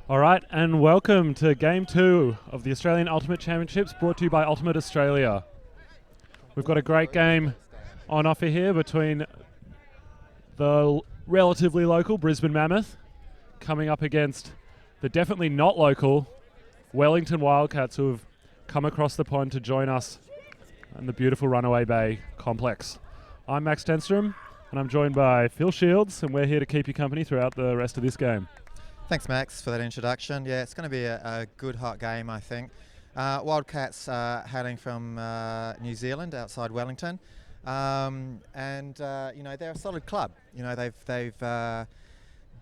All right, and welcome to Game 2 of the Australian Ultimate Championships, brought to you by Ultimate Australia. We've got a great game on offer here between the relatively local Brisbane Mammoth coming up against the definitely not local Wellington Wildcats, who have come across the pond to join us in the beautiful Runaway Bay complex. I'm Max Tenstrom, and I'm joined by Phil Shields, and we're here to keep you company throughout the rest of this game. Thanks, Max, for that introduction. Yeah, it's going to be a good, hot game, I think. Wildcats hailing from New Zealand, outside Wellington, and they're a solid club. They've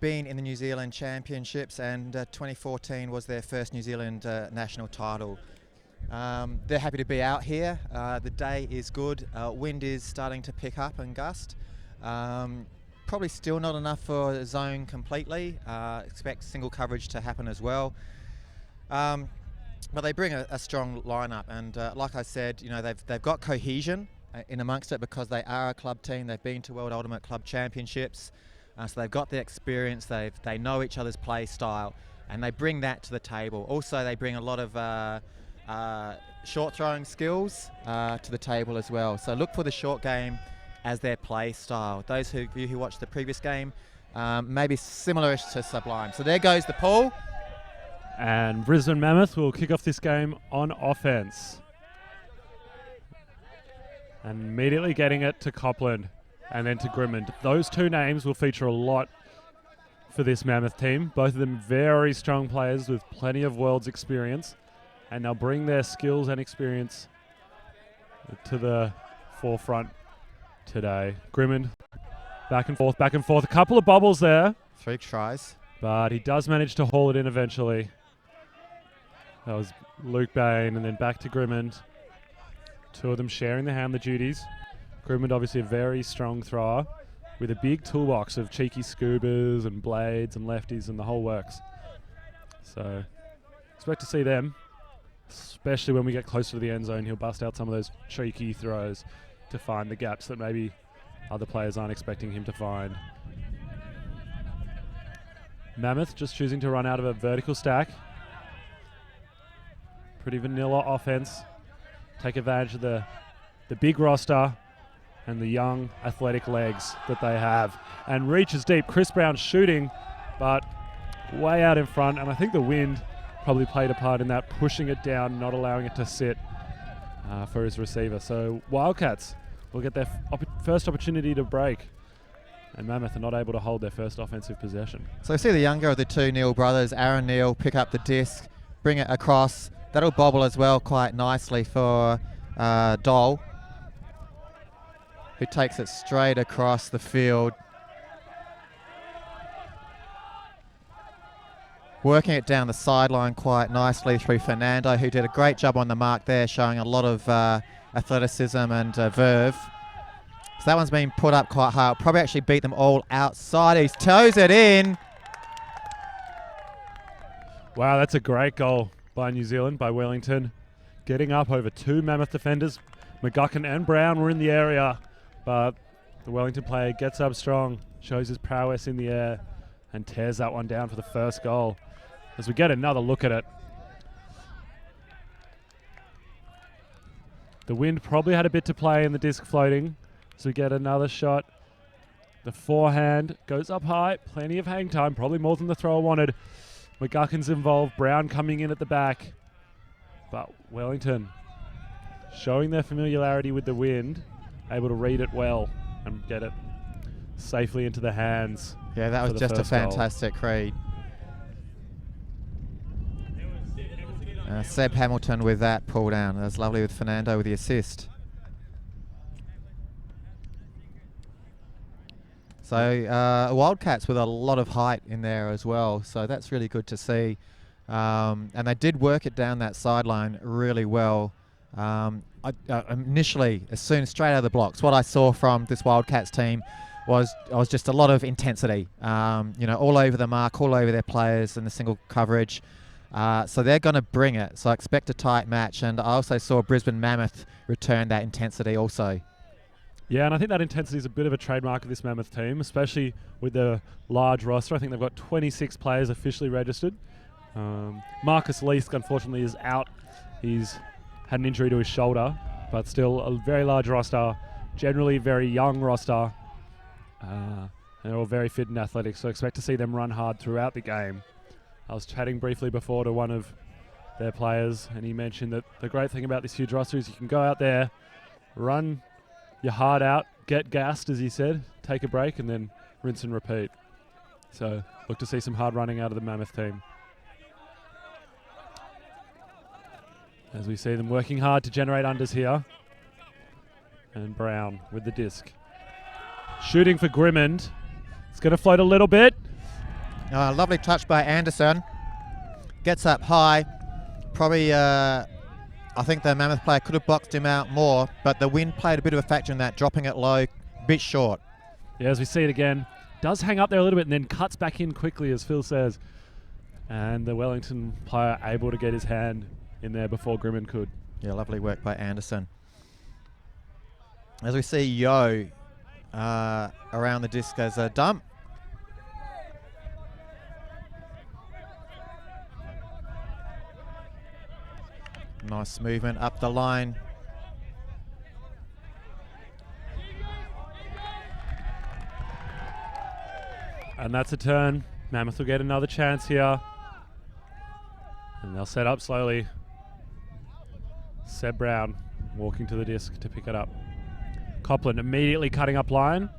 been in the New Zealand Championships, and 2014 was their first New Zealand national title. They're happy to be out here. The day is good. Wind is starting to pick up and gust. Probably still not enough for zone completely. Expect single coverage to happen as well. But they bring a strong lineup, and like I said, they've got cohesion in amongst it because they are a club team. They've been to World Ultimate Club Championships, so they've got the experience. They know each other's play style, and they bring that to the table. Also, they bring a lot of short throwing skills to the table as well. So look for the short game as their play style. Those of you who watched the previous game, maybe similar-ish to Sublime. So there goes the pull. And Brisbane Mammoth will kick off this game on offense. And immediately getting it to Copland and then to Grimmond. Those two names will feature a lot for this Mammoth team. Both of them very strong players with plenty of Worlds experience. And they'll bring their skills and experience to the forefront today. Grimmond, back and forth. A couple of bobbles there. 3 tries. But he does manage to haul it in eventually. That was Luke Bain, and then back to Grimmond. Two of them sharing the duties. Grimmond obviously a very strong thrower with a big toolbox of cheeky scubas and blades and lefties and the whole works. So expect to see them, especially when we get closer to the end zone. He'll bust out some of those cheeky throws to find the gaps that maybe other players aren't expecting him to find. Mammoth just choosing to run out of a vertical stack. Pretty vanilla offense. Take advantage of the big roster and the young athletic legs that they have. And reaches deep. Chris Brown shooting, but way out in front. And I think the wind probably played a part in that, pushing it down, not allowing it to sit for his receiver. So Wildcats will get their first opportunity to break, and Mammoth are not able to hold their first offensive possession. So I see the younger of the two Neal brothers, Aaron Neal, pick up the disc, bring it across. That'll bobble as well quite nicely for Dole, who takes it straight across the field. Working it down the sideline quite nicely through Fernando, who did a great job on the mark there, showing a lot of athleticism and verve. So that one's been put up quite high. Probably actually beat them all outside. He toes it in. Wow, that's a great goal by New Zealand, by Wellington. Getting up over 2 Mammoth defenders. McGuckin and Brown were in the area, but the Wellington player gets up strong, shows his prowess in the air, and tears that one down for the first goal. As we get another look at it, the wind probably had a bit to play in the disc floating. So we get another shot. The forehand goes up high. Plenty of hang time. Probably more than the thrower wanted. McGuckin's involved. Brown coming in at the back. But Wellington showing their familiarity with the wind. Able to read it well and get it safely into the hands. Yeah, that was just a fantastic read. Seb Hamilton with that pull down. That was lovely with Fernando with the assist. So Wildcats with a lot of height in there as well. So that's really good to see. And they did work it down that sideline really well. Initially, straight out of the blocks, what I saw from this Wildcats team was just a lot of intensity. All over the mark, all over their players in the single coverage. So they're going to bring it. So I expect a tight match. And I also saw Brisbane Mammoth return that intensity also. Yeah, and I think that intensity is a bit of a trademark of this Mammoth team, especially with the large roster. I think they've got 26 players officially registered, Marcus Leask, unfortunately, is out. He's had an injury to his shoulder, but still a very large roster, generally very young roster. They're all very fit and athletic, so expect to see them run hard throughout the game. I was chatting briefly before to one of their players, and he mentioned that the great thing about this huge roster is you can go out there, run your heart out, get gassed, as he said, take a break, and then rinse and repeat. So look to see some hard running out of the Mammoth team. As we see them working hard to generate unders here. And Brown with the disc. Shooting for Grimmond. It's going to float a little bit. Lovely touch by Anderson. Gets up high. Probably, I think the Mammoth player could have boxed him out more, but the wind played a bit of a factor in that, dropping it low, bit short. Yeah, as we see it again. Does hang up there a little bit and then cuts back in quickly, as Phil says. And the Wellington player able to get his hand in there before Grimmond could. Yeah, lovely work by Anderson. As we see Yo around the disc as a dump. Nice movement up the line. And that's a turn. Mammoth will get another chance here. And they'll set up slowly. Seb Brown walking to the disc to pick it up. Copland immediately cutting up line,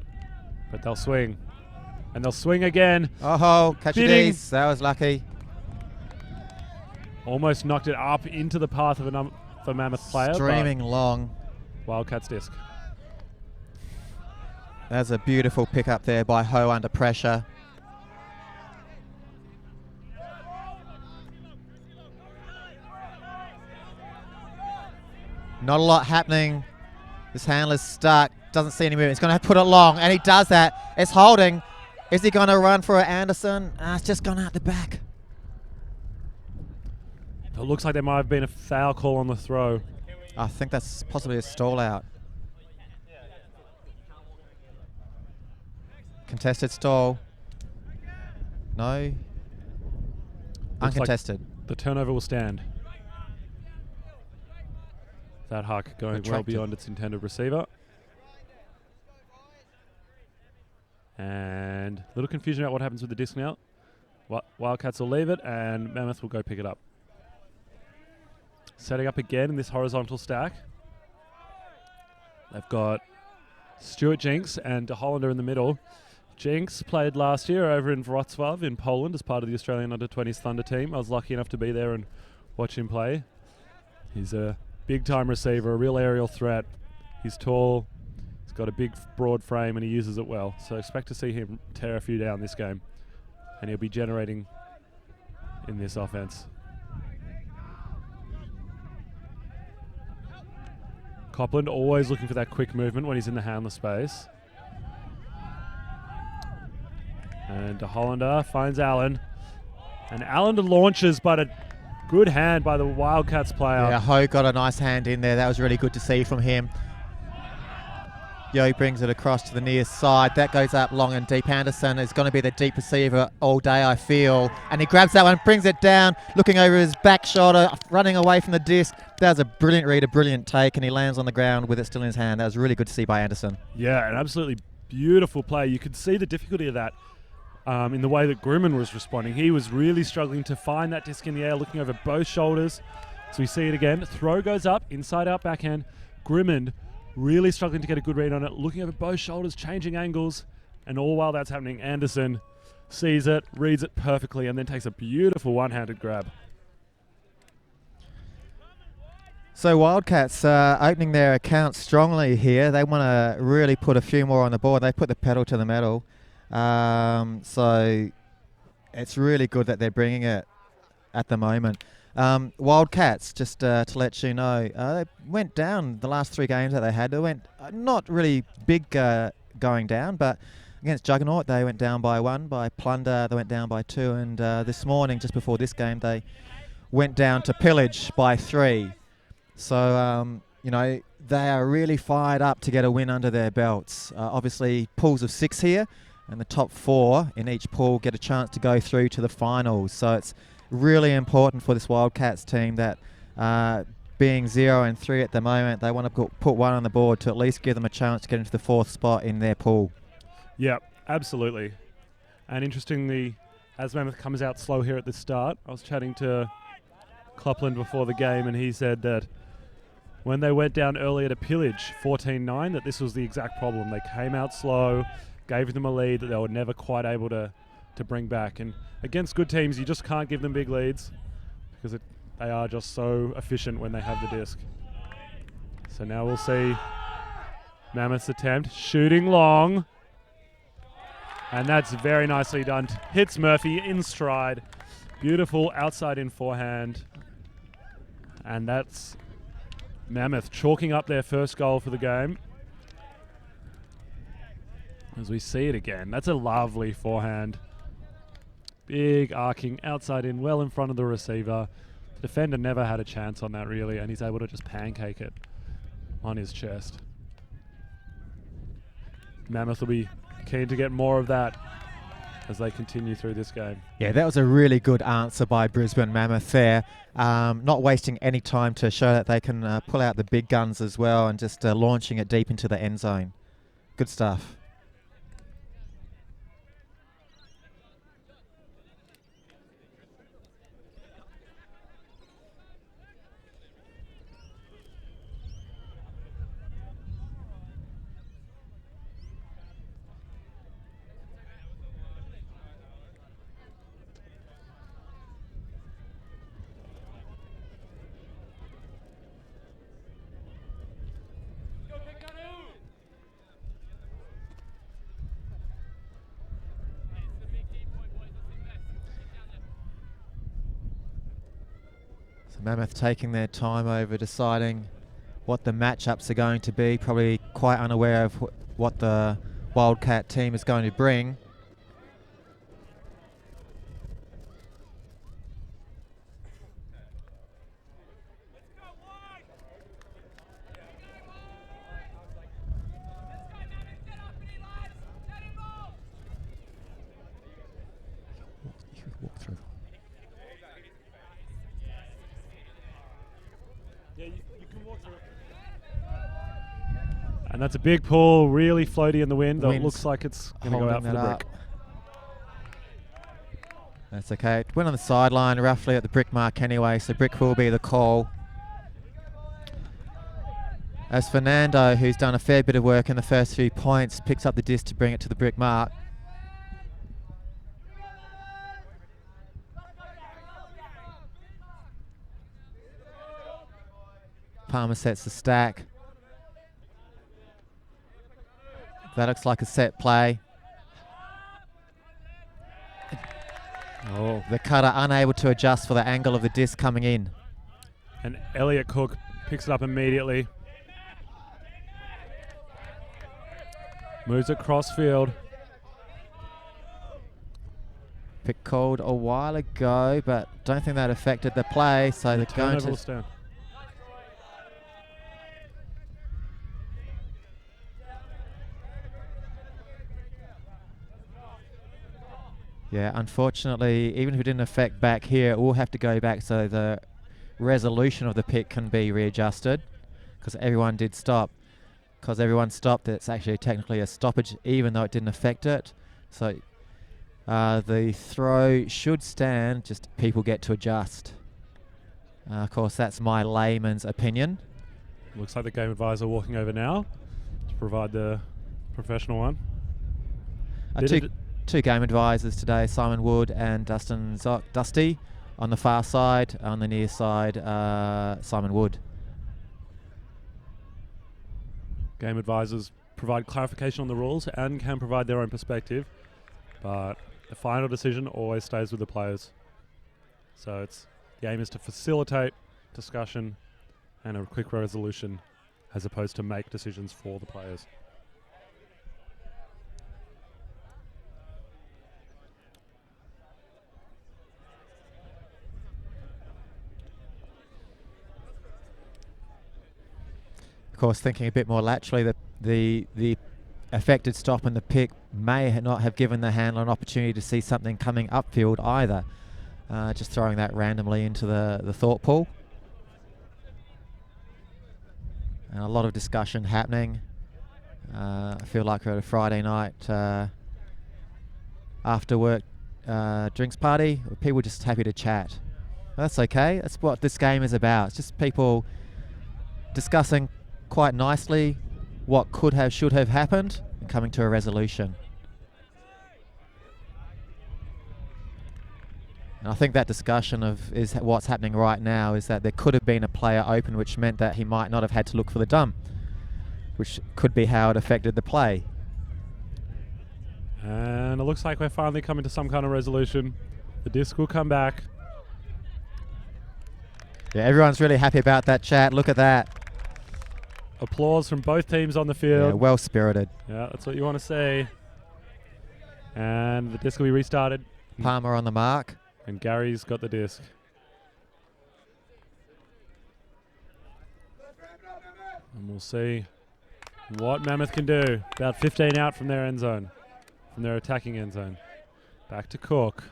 but they'll swing. And they'll swing again. Oh, catch your D's. That was lucky. Almost knocked it up into the path of a Mammoth player. Streaming long. Wildcats disc. That's a beautiful pick up there by Ho under pressure. Not a lot happening. This handler's stuck. Doesn't see any movement. He's going to have to put it long, and he does that. It's holding. Is he going to run for Anderson? It's just gone out the back. It looks like there might have been a foul call on the throw. I think that's possibly a stall out. Contested stall. No. Looks Uncontested. Like the turnover will stand. That huck going well beyond its intended receiver. And a little confusion about what happens with the disc now. Wildcats will leave it and Mammoth will go pick it up. Setting up again in this horizontal stack. They've got Stuart Jinks and De Hollander in the middle. Jinks played last year over in Wrocław in Poland as part of the Australian Under-20s Thunder team. I was lucky enough to be there and watch him play. He's a big-time receiver, a real aerial threat. He's tall, he's got a big, broad frame, and he uses it well. So expect to see him tear a few down this game. And he'll be generating in this offense. Copland always looking for that quick movement when he's in the handler space. And De Hollander finds Allen. And Allen launches, but a good hand by the Wildcats player. Yeah, Ho got a nice hand in there. That was really good to see from him. Yo brings it across to the near side. That goes up long and deep. Anderson is going to be the deep receiver all day, I feel. And he grabs that one, brings it down, looking over his back shoulder, running away from the disc. That was a brilliant read, a brilliant take, and he lands on the ground with it still in his hand. That was really good to see by Anderson. Yeah, an absolutely beautiful play. You could see the difficulty of that in the way that Grimmond was responding. He was really struggling to find that disc in the air, looking over both shoulders. So we see it again. Throw goes up, inside out backhand. Grimmond really struggling to get a good read on it, looking over both shoulders, changing angles, and all while that's happening, Anderson sees it, reads it perfectly, and then takes a beautiful one-handed grab. So Wildcats opening their account strongly here. They want to really put a few more on the board. They put the pedal to the metal. So it's really good that they're bringing it at the moment. Wildcats, just to let you know, they went down the last 3 games that they had. They went not really big going down, but against Juggernaut they went down by 1. By Plunder they went down by 2. And this morning, just before this game, they went down to Pillage by 3. So, you know, they are really fired up to get a win under their belts. Obviously, pools of 6 here, and the top 4 in each pool get a chance to go through to the finals. So it's really important for this Wildcats team that being 0-3 at the moment, they want to put one on the board to at least give them a chance to get into the 4th spot in their pool. Yeah, absolutely. And interestingly, as Mammoth comes out slow here at the start, I was chatting to Clopland before the game, and he said that when they went down earlier to Pillage 14-9, that this was the exact problem. They came out slow, gave them a lead that they were never quite able to bring back. And against good teams, you just can't give them big leads because they are just so efficient when they have the disc. So now we'll see Mammoth's attempt, shooting long. And that's very nicely done. Hits Murphy in stride. Beautiful outside in forehand. And that's Mammoth chalking up their first goal for the game. As we see it again, that's a lovely forehand. Big arcing outside in, well in front of the receiver. The defender never had a chance on that really, and he's able to just pancake it on his chest. Mammoth will be keen to get more of that as they continue through this game. Yeah, that was a really good answer by Brisbane Mammoth there. Not wasting any time to show that they can pull out the big guns as well and just launching it deep into the end zone. Good stuff. Mammoth taking their time over deciding what the matchups are going to be, probably quite unaware of what the Wildcat team is going to bring. Walk through. Yeah, you can walk through it. And that's a big pull, really floaty in the wind. Though it looks like it's going to go out for the brick. That's okay. It went on the sideline roughly at the brick mark anyway, so brick will be the call. As Fernando, who's done a fair bit of work in the first few points, picks up the disc to bring it to the brick mark. Palmer sets the stack. That looks like a set play. Oh. The cutter unable to adjust for the angle of the disc coming in. And Elliot Cook picks it up immediately. Moves it cross field. Pick called a while ago, but don't think that affected the play, so they're going to stand. Yeah, unfortunately, even if it didn't affect back here, it will have to go back so the resolution of the pick can be readjusted, because everyone did stop. Because everyone stopped, it's actually technically a stoppage, even though it didn't affect it. So the throw should stand, just people get to adjust. Of course, that's my layman's opinion. Looks like the game advisor walking over now to provide the professional one. Two game advisors today, Simon Wood and Dusty. On the far side, on the near side, Simon Wood. Game advisors provide clarification on the rules and can provide their own perspective, but the final decision always stays with the players. So the aim is to facilitate discussion and a quick resolution as opposed to make decisions for the players. Of course, thinking a bit more laterally, that the affected stop and the pick may not have given the handler an opportunity to see something coming upfield either. Just throwing that randomly into the thought pool. And a lot of discussion happening. I feel like we're at a Friday night after work drinks party. People just happy to chat. That's okay. That's what this game is about. It's just people discussing quite nicely what could have, should have happened, and coming to a resolution. And I think that discussion is what's happening right now, is that there could have been a player open, which meant that he might not have had to look for the dump, which could be how it affected the play. And it looks like we're finally coming to some kind of resolution. The disc will come back. Yeah, everyone's really happy about that chat. Look at that. Applause from both teams on the field. Yeah, well spirited. Yeah, that's what you want to see. And the disc will be restarted. Palmer on the mark. And Gary's got the disc. And we'll see what Mammoth can do. About 15 out from their end zone, from their attacking end zone. Back to Cook.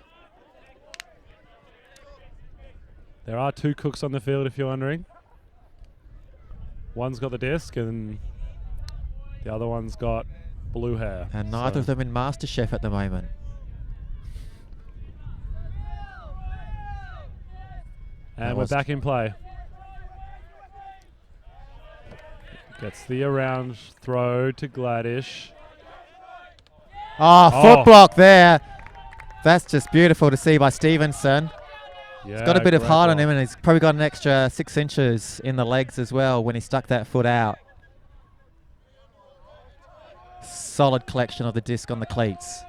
There are 2 Cooks on the field, if you're wondering. One's got the disc and the other one's got blue hair. And neither of them in MasterChef at the moment. And we're back in play. Gets the around throw to Gladish. Foot block there. That's just beautiful to see by Stevenson. Yeah, he's got a bit of heart on him, block. and he's probably got an extra 6 inches in the legs as well when he stuck that foot out. Solid collection of the disc on the cleats.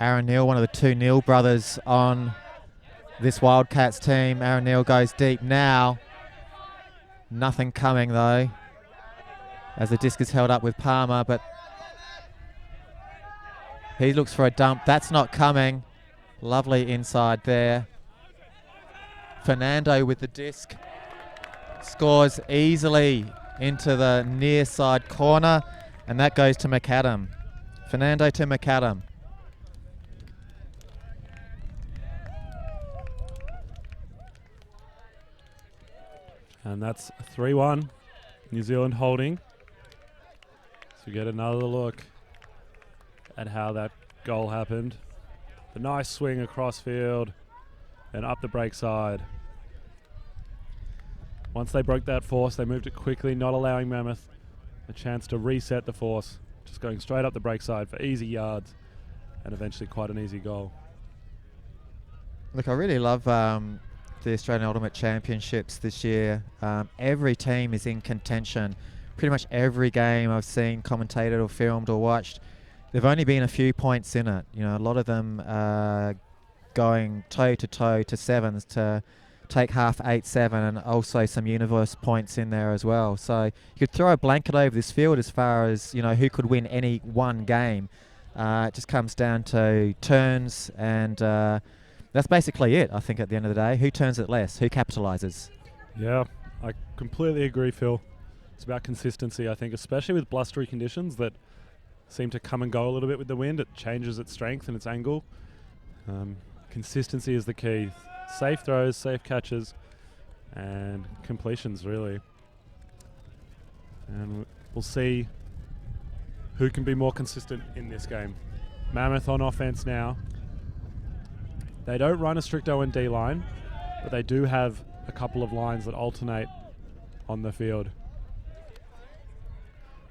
Aaron Neal, one of the 2 Neal brothers on this Wildcats team. Aaron Neal goes deep now. Nothing coming though, as the disc is held up with Palmer, but he looks for a dump. That's not coming. Lovely inside there. Fernando with the disc. Scores easily into the near side corner, and that goes to McAdam. Fernando to McAdam. And that's 3-1. New Zealand holding. So we get another look at how that goal happened. The nice swing across field and up the break side. Once they broke that force, they moved it quickly, not allowing Mammoth a chance to reset the force. Just going straight up the break side for easy yards and eventually quite an easy goal. Look, I really love the Australian Ultimate Championships this year. Every team is in contention. Pretty much every game I've seen commentated or filmed or watched, there've only been a few points in it. You know, a lot of them going toe to toe to sevens to take half 8-7, and also some universe points in there as well. So you could throw a blanket over this field as far as, you know, who could win any one game. It just comes down to turns, and that's basically it, I think, at the end of the day. Who turns it less? Who capitalises? Yeah, I completely agree, Phil. It's about consistency, I think, especially with blustery conditions that seem to come and go a little bit with the wind. It changes its strength and its angle. Consistency is the key. Safe throws, safe catches, and completions, really. And we'll see who can be more consistent in this game. Mammoth on offense now. They don't run a strict O&D line, but they do have a couple of lines that alternate on the field.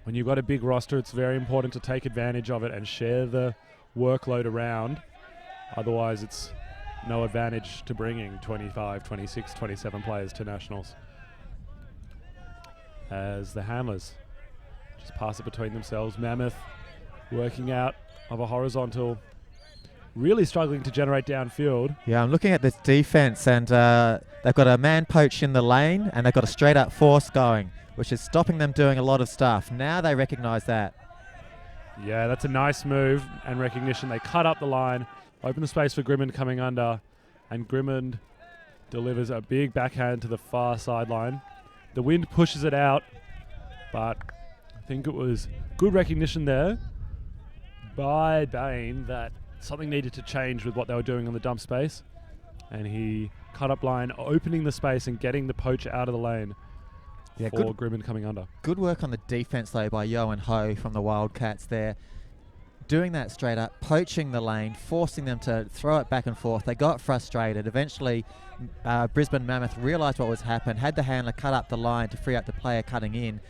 When you've got a big roster, it's very important to take advantage of it and share the workload around. Otherwise, it's no advantage to bringing 25, 26, 27 players to nationals. As the handlers just pass it between themselves. Mammoth working out of a horizontal, really struggling to generate downfield. Yeah, I'm looking at this defense, and they've got a man poach in the lane, and they've got a straight up force going, which is stopping them doing a lot of stuff. Now they recognize that. Yeah, that's a nice move and recognition. They cut up the line, open the space for Grimmond coming under, and Grimmond delivers a big backhand to the far sideline. The wind pushes it out, but I think it was good recognition there by Bain that something needed to change with what they were doing on the dump space, and he cut up line, opening the space and getting the poacher out of the lane for Grimmond coming under. Good work on the defense though by Yo and Ho from the Wildcats there. Doing that straight up, poaching the lane, forcing them to throw it back and forth. They got frustrated. Eventually, Brisbane Mammoth realised what was happening, had the handler cut up the line to free up the player cutting in.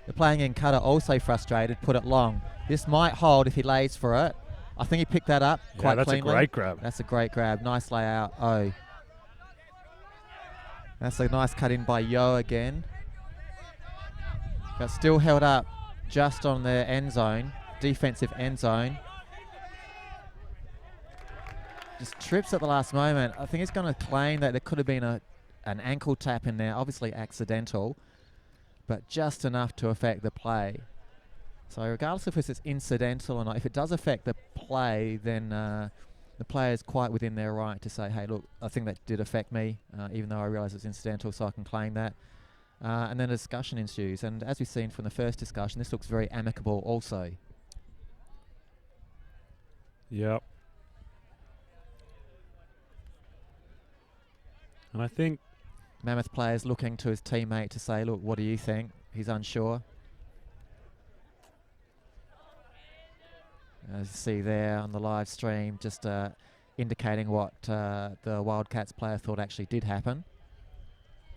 The playing in cutter also frustrated, put it long. This might hold if he lays for it. I think he picked that up quite that's cleanly. That's a great grab. That's a great grab. Nice layout. Oh. That's a nice cut in by Yo again. But still held up just on the end zone. Defensive end zone. Just trips at the last moment. I think he's going to claim that there could have been an ankle tap in there, obviously accidental, but just enough to affect the play. So regardless if it's incidental or not, if it does affect the play, then the player is quite within their right to say, hey, look, I think that did affect me, even though I realise it's incidental, so I can claim that. And then a discussion ensues. And as we've seen from the first discussion, this looks very amicable also. Yep. And I think Mammoth players looking to his teammate to say, look, what do you think? He's unsure. As you see there on the live stream, just indicating what the Wildcats player thought actually did happen.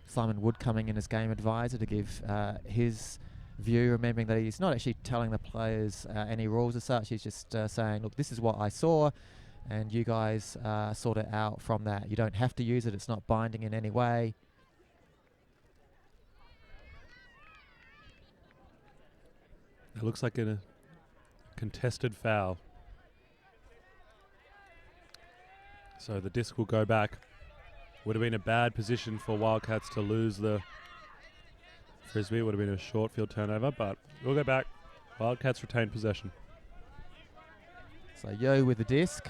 Simon Wood coming in as game advisor to give his view, remembering that he's not actually telling the players any rules as such. He's just saying, look, this is what I saw, and you guys sort it out from that. You don't have to use it. It's not binding in any way. it looks like a contested foul. So the disc will go back. Would have been a bad position for Wildcats to lose the frisbee. It would have been a short field turnover, but we'll go back. Wildcats retain possession. So Yo with the disc.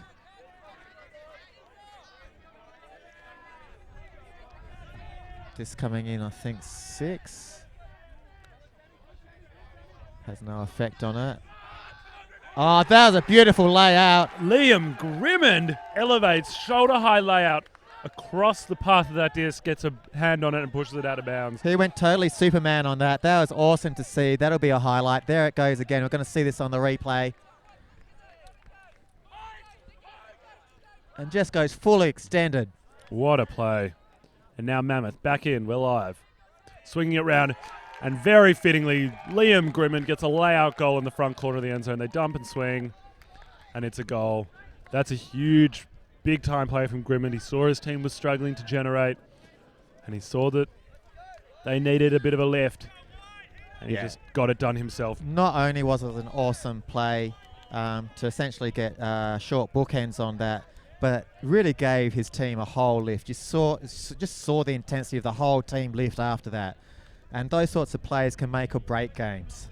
Disc coming in, I think 6. Has no effect on it. Oh, that was a beautiful layout. Liam Grimmond elevates shoulder high layout across the path of that disc, gets a hand on it and pushes it out of bounds. He went totally Superman on that. That was awesome to see. That'll be a highlight. There it goes again. We're going to see this on the replay. And just goes fully extended. What a play. And now Mammoth back in. We're live. Swinging it round. And very fittingly, Liam Grimmond gets a layout goal in the front corner of the end zone. They dump and swing, and it's a goal. That's a huge, big-time play from Grimmond. He saw his team was struggling to generate, and he saw that they needed a bit of a lift, and he just got it done himself. Not only was it an awesome play to essentially get short bookends on that, but really gave his team a whole lift. You just saw the intensity of the whole team lift after that. And those sorts of plays can make or break games.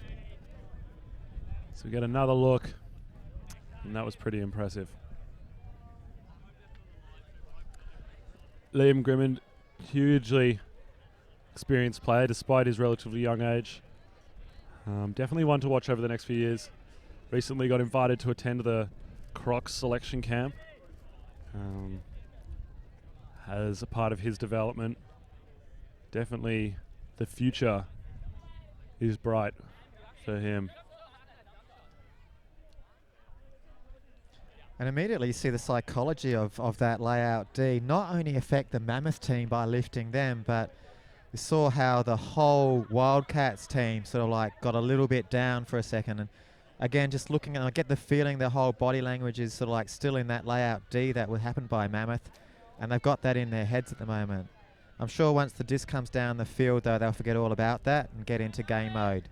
So we get another look, and that was pretty impressive. Liam Grimmond, hugely experienced player despite his relatively young age. Definitely one to watch over the next few years. Recently got invited to attend the Crocs selection camp as a part of his development. Definitely the future is bright for him. And immediately you see the psychology of that layout D not only affect the Mammoth team by lifting them, but you saw how the whole Wildcats team sort of like got a little bit down for a second. And again, just looking at, I get the feeling their whole body language is sort of like still in that layout D that would happen by Mammoth. And they've got that in their heads at the moment. I'm sure once the disc comes down the field, though, they'll forget all about that and get into game mode.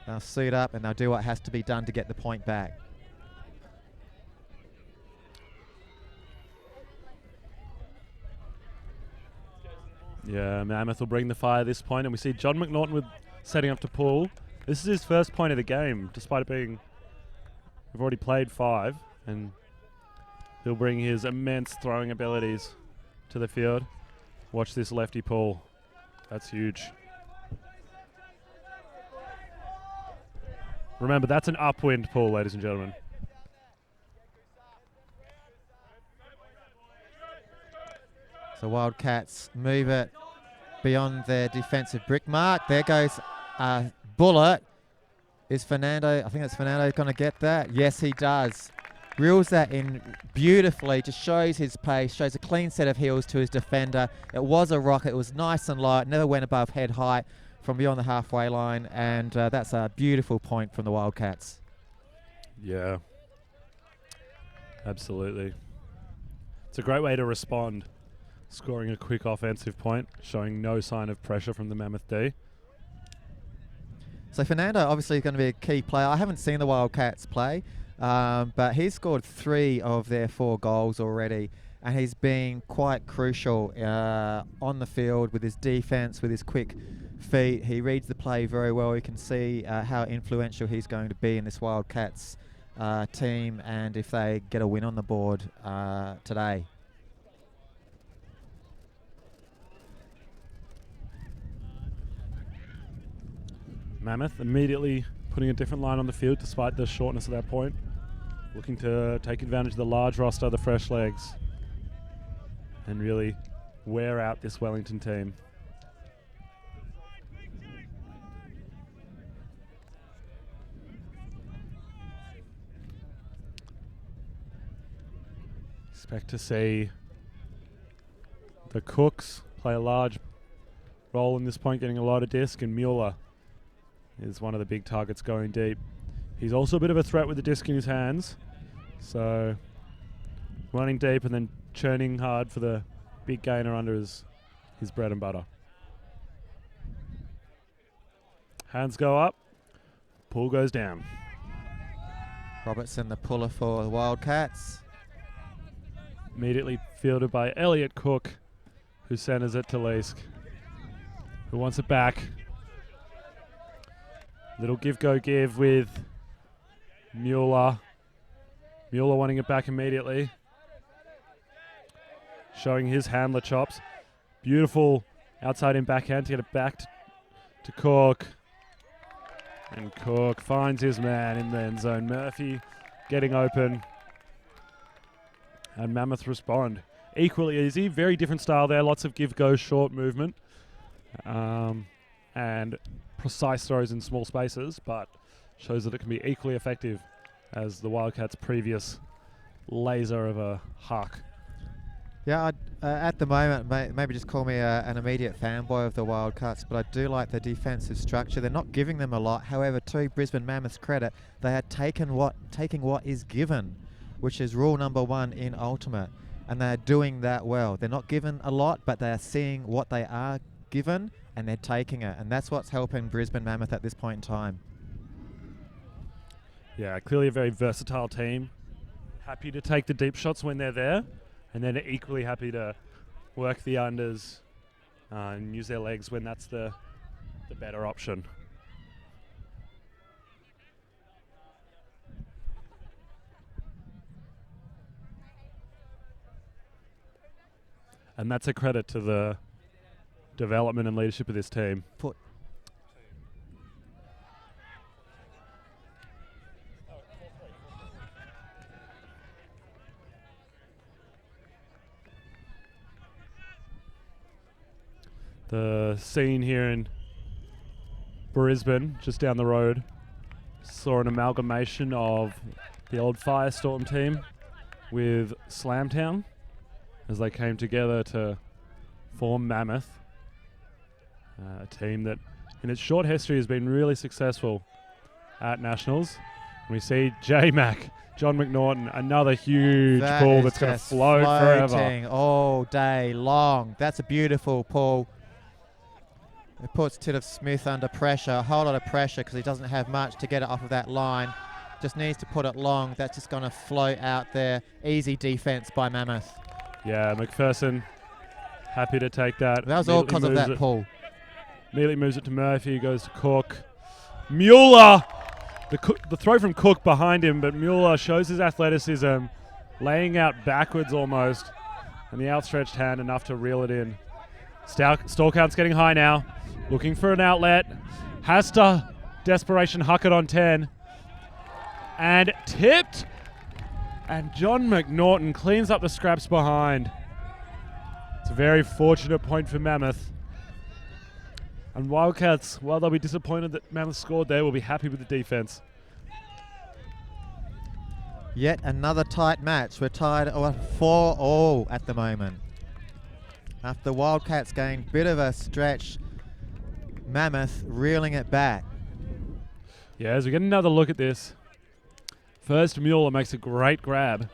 They'll suit up and they'll do what has to be done to get the point back. Yeah, Mammoth will bring the fire at this point, and we see John McNaughton with setting up to pull. This is his first point of the game, despite it being, we've already played 5, and he'll bring his immense throwing abilities to the field. Watch this lefty pull. That's huge. Remember, that's an upwind pull, ladies and gentlemen. So Wildcats move it beyond their defensive brick mark. There goes a bullet. Is Fernando, I think it's Fernando, going to get that? Yes, he does. Reels that in beautifully, just shows his pace, shows a clean set of heels to his defender. It was a rocket, it was nice and light, never went above head height from beyond the halfway line, and that's a beautiful point from the Wildcats. Yeah, absolutely. It's a great way to respond, scoring a quick offensive point, showing no sign of pressure from the Mammoth D. So Fernando obviously is going to be a key player. I haven't seen the Wildcats play, but he's scored 3 of their 4 goals already, and he's been quite crucial on the field with his defense, with his quick feet. He reads the play very well. You can see how influential he's going to be in this Wildcats team, and if they get a win on the board today. Mammoth immediately putting a different line on the field despite the shortness of that point. Looking to take advantage of the large roster, the fresh legs, and really wear out this Wellington team. Expect to see the Cooks play a large role in this point, getting a lot of disc, and Mueller is one of the big targets going deep. He's also a bit of a threat with the disc in his hands, so running deep and then churning hard for the big gainer under his bread and butter. Hands go up, pull goes down. Robertson, the puller for the Wildcats. Immediately fielded by Elliot Cook, who centers it to Leask, who wants it back. Little give with Mueller. Mueller wanting it back immediately. Showing his handler chops. Beautiful outside in backhand to get it back to Cook. And Cook finds his man in the end zone. Murphy getting open. And Mammoth respond. Equally easy, very different style there. Lots of give-go, short movement. And precise throws in small spaces, but shows that it can be equally effective as the Wildcats' previous laser of a huck. Yeah, at the moment, maybe just call me an immediate fanboy of the Wildcats, but I do like the defensive structure. They're not giving them a lot. However, to Brisbane Mammoth's credit, they are taking what is given, which is rule number 1 in Ultimate, and they're doing that well. They're not given a lot, but they are seeing what they are given, and they're taking it, and that's what's helping Brisbane Mammoth at this point in time. Yeah, clearly a very versatile team. Happy to take the deep shots when they're there, and then equally happy to work the unders and use their legs when that's the better option. And that's a credit to the development and leadership of this team. The scene here in Brisbane, just down the road, saw an amalgamation of the old Firestorm team with Slamtown as they came together to form Mammoth, a team that in its short history has been really successful at Nationals. And we see J-Mac, John McNaughton, another huge pull that's going to float forever. All day long. That's a beautiful pull. It puts Tiddith Smith under pressure, a whole lot of pressure because he doesn't have much to get it off of that line. Just needs to put it long. That's just going to float out there. Easy defense by Mammoth. Yeah, McPherson happy to take that. That was all because of that pull. Immediately moves it to Murphy, goes to Cook. Mueller! The throw from Cook behind him, but Mueller shows his athleticism, laying out backwards almost and the outstretched hand enough to reel it in. Stall count's getting high now. Looking for an outlet. Has to desperation huck it on 10. And tipped. And John McNaughton cleans up the scraps behind. It's a very fortunate point for Mammoth. And Wildcats, while they'll be disappointed that Mammoth scored there, will be happy with the defense. Yet another tight match. We're tied 4-4 at the moment. After the Wildcats gained a bit of a stretch, Mammoth reeling it back. Yeah, as we get another look at this, first Mueller makes a great grab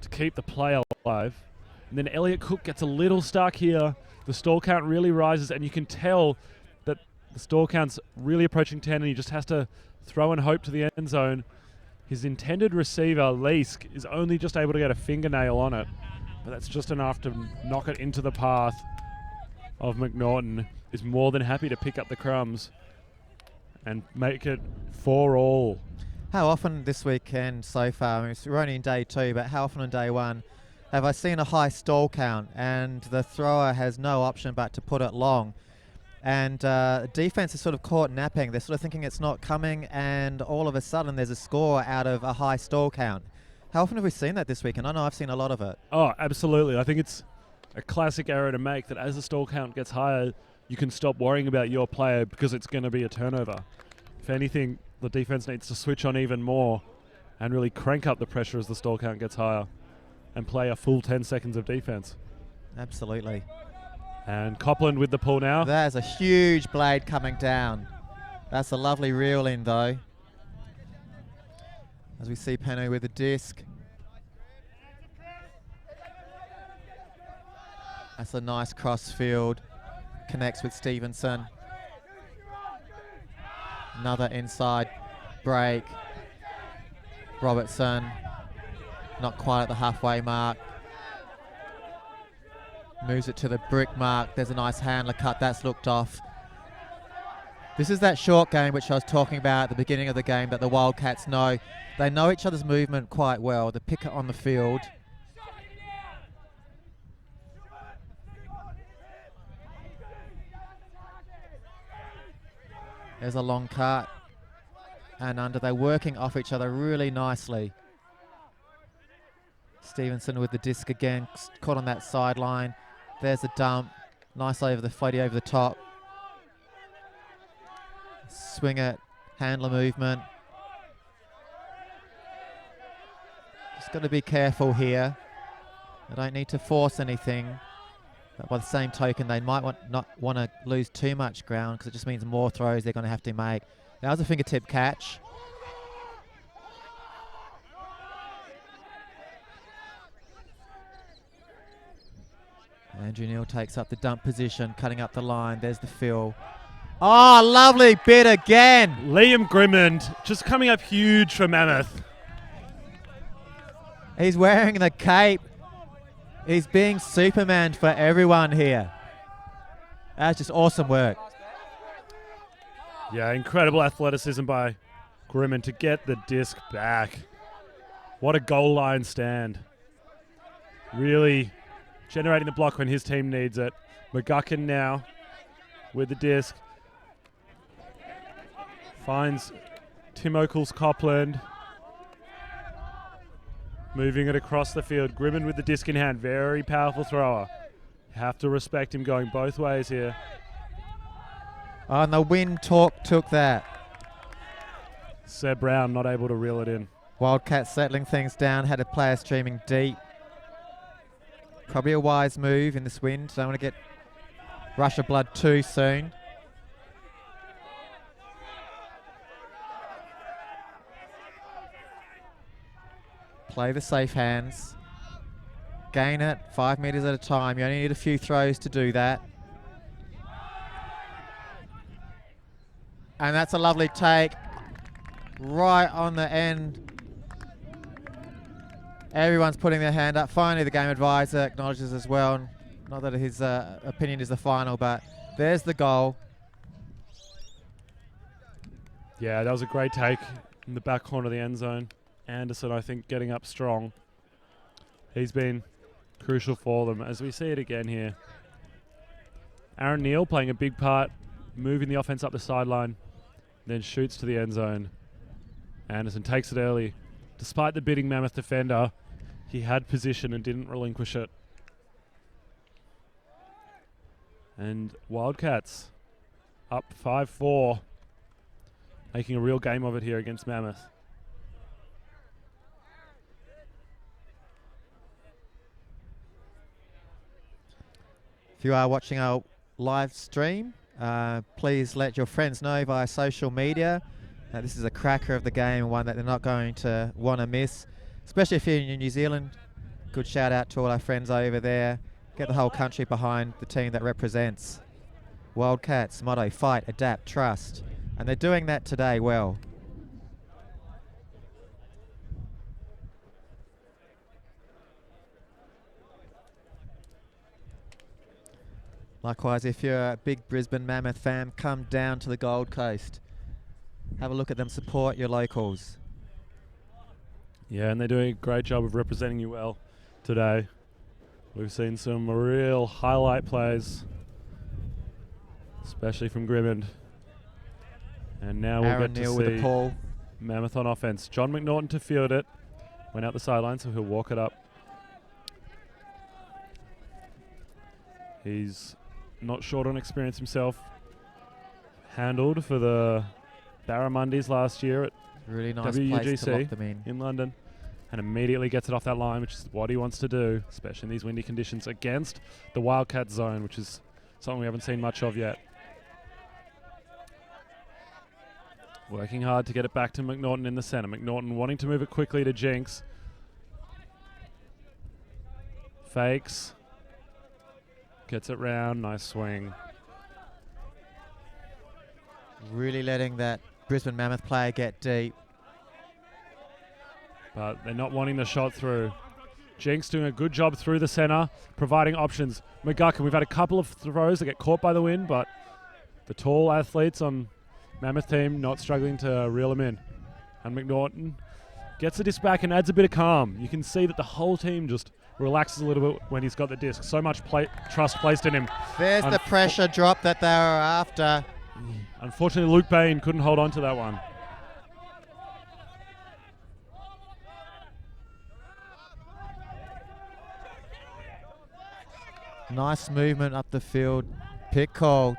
to keep the play alive. And then Elliot Cook gets a little stuck here. The stall count really rises, and you can tell that the stall count's really approaching 10, and he just has to throw and hope to the end zone. His intended receiver, Leask, is only just able to get a fingernail on it, but that's just enough to knock it into the path of McNaughton. Is more than happy to pick up the crumbs and make it 4-all. How often this weekend so far, I mean, we're only in day 2, but how often on day 1 have I seen a high stall count and the thrower has no option but to put it long? And defense is sort of caught napping. They're sort of thinking it's not coming, and all of a sudden there's a score out of a high stall count. How often have we seen that this weekend? I know I've seen a lot of it. Oh, absolutely. I think it's a classic error to make, that as the stall count gets higher, you can stop worrying about your player because it's going to be a turnover. If anything, the defense needs to switch on even more and really crank up the pressure as the stall count gets higher and play a full 10 seconds of defense. Absolutely. And Copland with the pull now. There's a huge blade coming down. That's a lovely reel in though. As we see Peno with the disc. That's a nice cross field. Connects with Stevenson. Another inside break. Robertson. Not quite at the halfway mark. Moves it to the brick mark. There's a nice handler cut. That's looked off. This is that short game which I was talking about at the beginning of the game that the Wildcats know. They know each other's movement quite well. The picker on the field. There's a long cut. And under, they're working off each other really nicely. Stevenson with the disc again, caught on that sideline. There's a dump. Nice over the floaty over the top. Swing it. Handler movement. Just got to be careful here. They don't need to force anything. But by the same token, they might not want to lose too much ground because it just means more throws they're going to have to make. That was a fingertip catch. Andrew Neal takes up the dump position, cutting up the line. There's the fill. Oh, lovely bit again. Liam Grimmond just coming up huge for Mammoth. He's wearing the cape. He's being Superman for everyone here. That's just awesome work. Yeah, incredible athleticism by Grimmond to get the disc back. What a goal line stand. Really generating the block when his team needs it. McGuckin now with the disc. Finds Tim Oakles Copland. Moving it across the field. Grimmond with the disc in hand. Very powerful thrower. You have to respect him going both ways here. Oh, and the wind took that. Seb Brown not able to reel it in. Wildcats settling things down. Had a player streaming deep. Probably a wise move in this wind. Don't want to get rush of blood too soon. Play the safe hands. Gain it 5 meters at a time. You only need a few throws to do that. And that's a lovely take. Right on the end. Everyone's putting their hand up. Finally, the game advisor acknowledges as well. Not that his opinion is the final, but there's the goal. Yeah, that was a great take in the back corner of the end zone. Anderson, I think, getting up strong. He's been crucial for them, as we see it again here. Aaron Neal playing a big part, moving the offense up the sideline, then shoots to the end zone. Anderson takes it early. Despite the bidding Mammoth defender, he had position and didn't relinquish it. And Wildcats up 5-4, making a real game of it here against Mammoth. If you are watching our live stream, please let your friends know via social media. This is a cracker of the game and one that they're not going to want to miss, especially if you're in New Zealand. Good shout out to all our friends over there. Get the whole country behind the team that represents. Wildcats motto: fight, adapt, trust. And they're doing that today well. Likewise, if you're a big Brisbane Mammoth fan, come down to the Gold Coast. Have a look at them, support your locals. Yeah, and they're doing a great job of representing you well today. We've seen some real highlight plays, especially from Grimmond. And now we'll Aaron get Neal to with see a pull. Mammoth on offense. John McNaughton to field it. Went out the sideline, so he'll walk it up. He's not short on experience himself. Handled for the Barramundis last year at Really nice place to lock them in London, and immediately gets it off that line, which is what he wants to do, especially in these windy conditions against the Wildcat zone, which is something we haven't seen much of yet. Working hard to get it back to McNaughton in the center. McNaughton wanting to move it quickly to Jinx. Fakes. Gets it round, nice swing. Really letting that Brisbane Mammoth player get deep. But they're not wanting the shot through. Jinx doing a good job through the center, providing options. McGuckin, we've had a couple of throws that get caught by the wind, but the tall athletes on Mammoth team not struggling to reel him in. And McNaughton gets the disc back and adds a bit of calm. You can see that the whole team just relaxes a little bit when he's got the disc. So much trust placed in him. There's the pressure drop that they were after. Unfortunately, Luke Bain couldn't hold on to that one. Nice movement up the field. Pick call.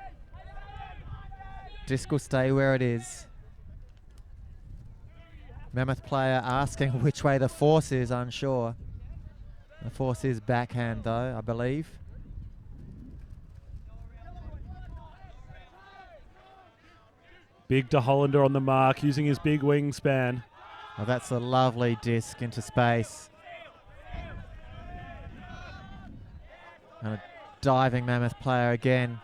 Disc will stay where it is. Mammoth player asking which way the force is, unsure. The force is backhand though, I believe. Big De Hollander on the mark, using his big wingspan. Oh, that's a lovely disc into space. And a diving Mammoth player again.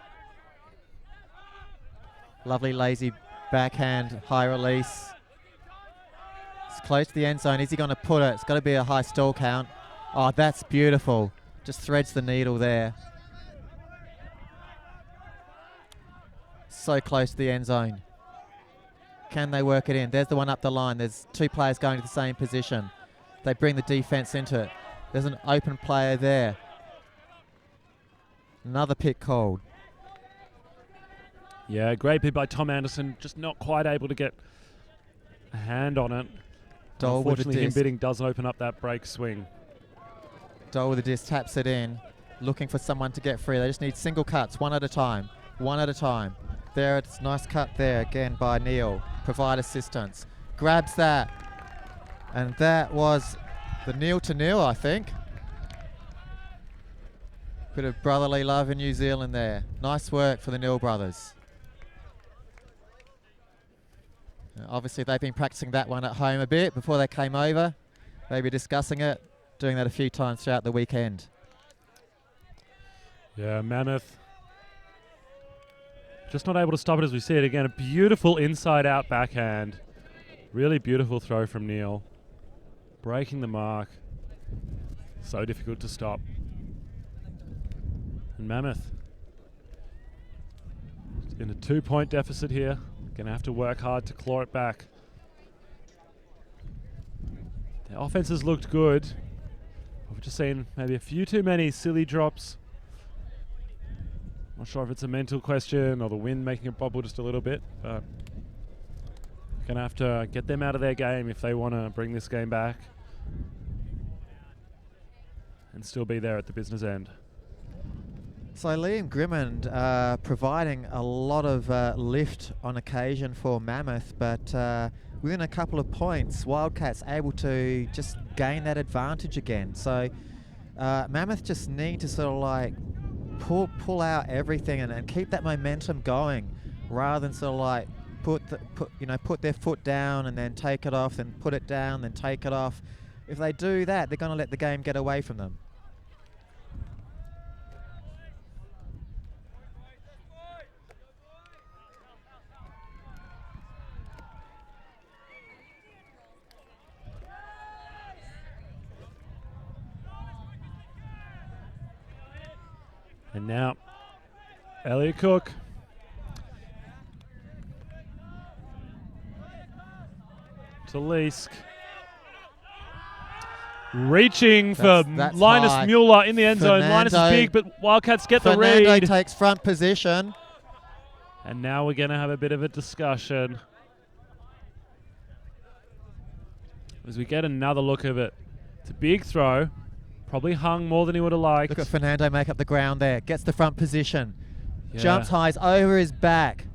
Lovely lazy backhand, high release. It's close to the end zone. Is he going to put it? It's got to be a high stall count. Oh, that's beautiful. Just threads the needle there. So close to the end zone. Can they work it in? There's the one up the line. There's two players going to the same position. They bring the defense into it. There's an open player there. Another pick called. Yeah, great bid by Tom Anderson. Just not quite able to get a hand on it. Dole with the Unfortunately, him disc. bidding doesn't open up that break swing. Dole with the disc taps it in, looking for someone to get free. They just need single cuts, one at a time. One at a time. There, it's nice cut there again by Neal. Provide assistance. Grabs that. And that was the Neal to Neal, I think. Bit of brotherly love in New Zealand there. Nice work for the Neal brothers. Obviously, they've been practicing that one at home a bit before they came over. Maybe discussing it, doing that a few times throughout the weekend. Yeah, Mammoth just not able to stop it as we see it again. A beautiful inside-out backhand. Really beautiful throw from Neal. Breaking the mark. So difficult to stop. And Mammoth in a 2-point deficit here. Going to have to work hard to claw it back. The offense has looked good. We've just seen maybe a few too many silly drops. Not sure if it's a mental question or the wind making it bobble just a little bit, but going to have to get them out of their game if they want to bring this game back and still be there at the business end. So Liam Grimmond providing a lot of lift on occasion for Mammoth, but within a couple of points, Wildcats able to just gain that advantage again. So Mammoth just need to sort of like pull out everything and keep that momentum going, rather than sort of like put their foot down and then take it off, then put it down, then take it off. If they do that, they're going to let the game get away from them. And now, Elliot Cook. To Leask. Reaching for that's Linus high. Mueller in the end zone. Linus is big, but Wildcats get the read. Fernando takes front position. And now we're going to have a bit of a discussion as we get another look of it. It's a big throw. Probably hung more than he would have liked. Look at Fernando make up the ground there. Gets the front position. Yeah. Jumps highs over his back.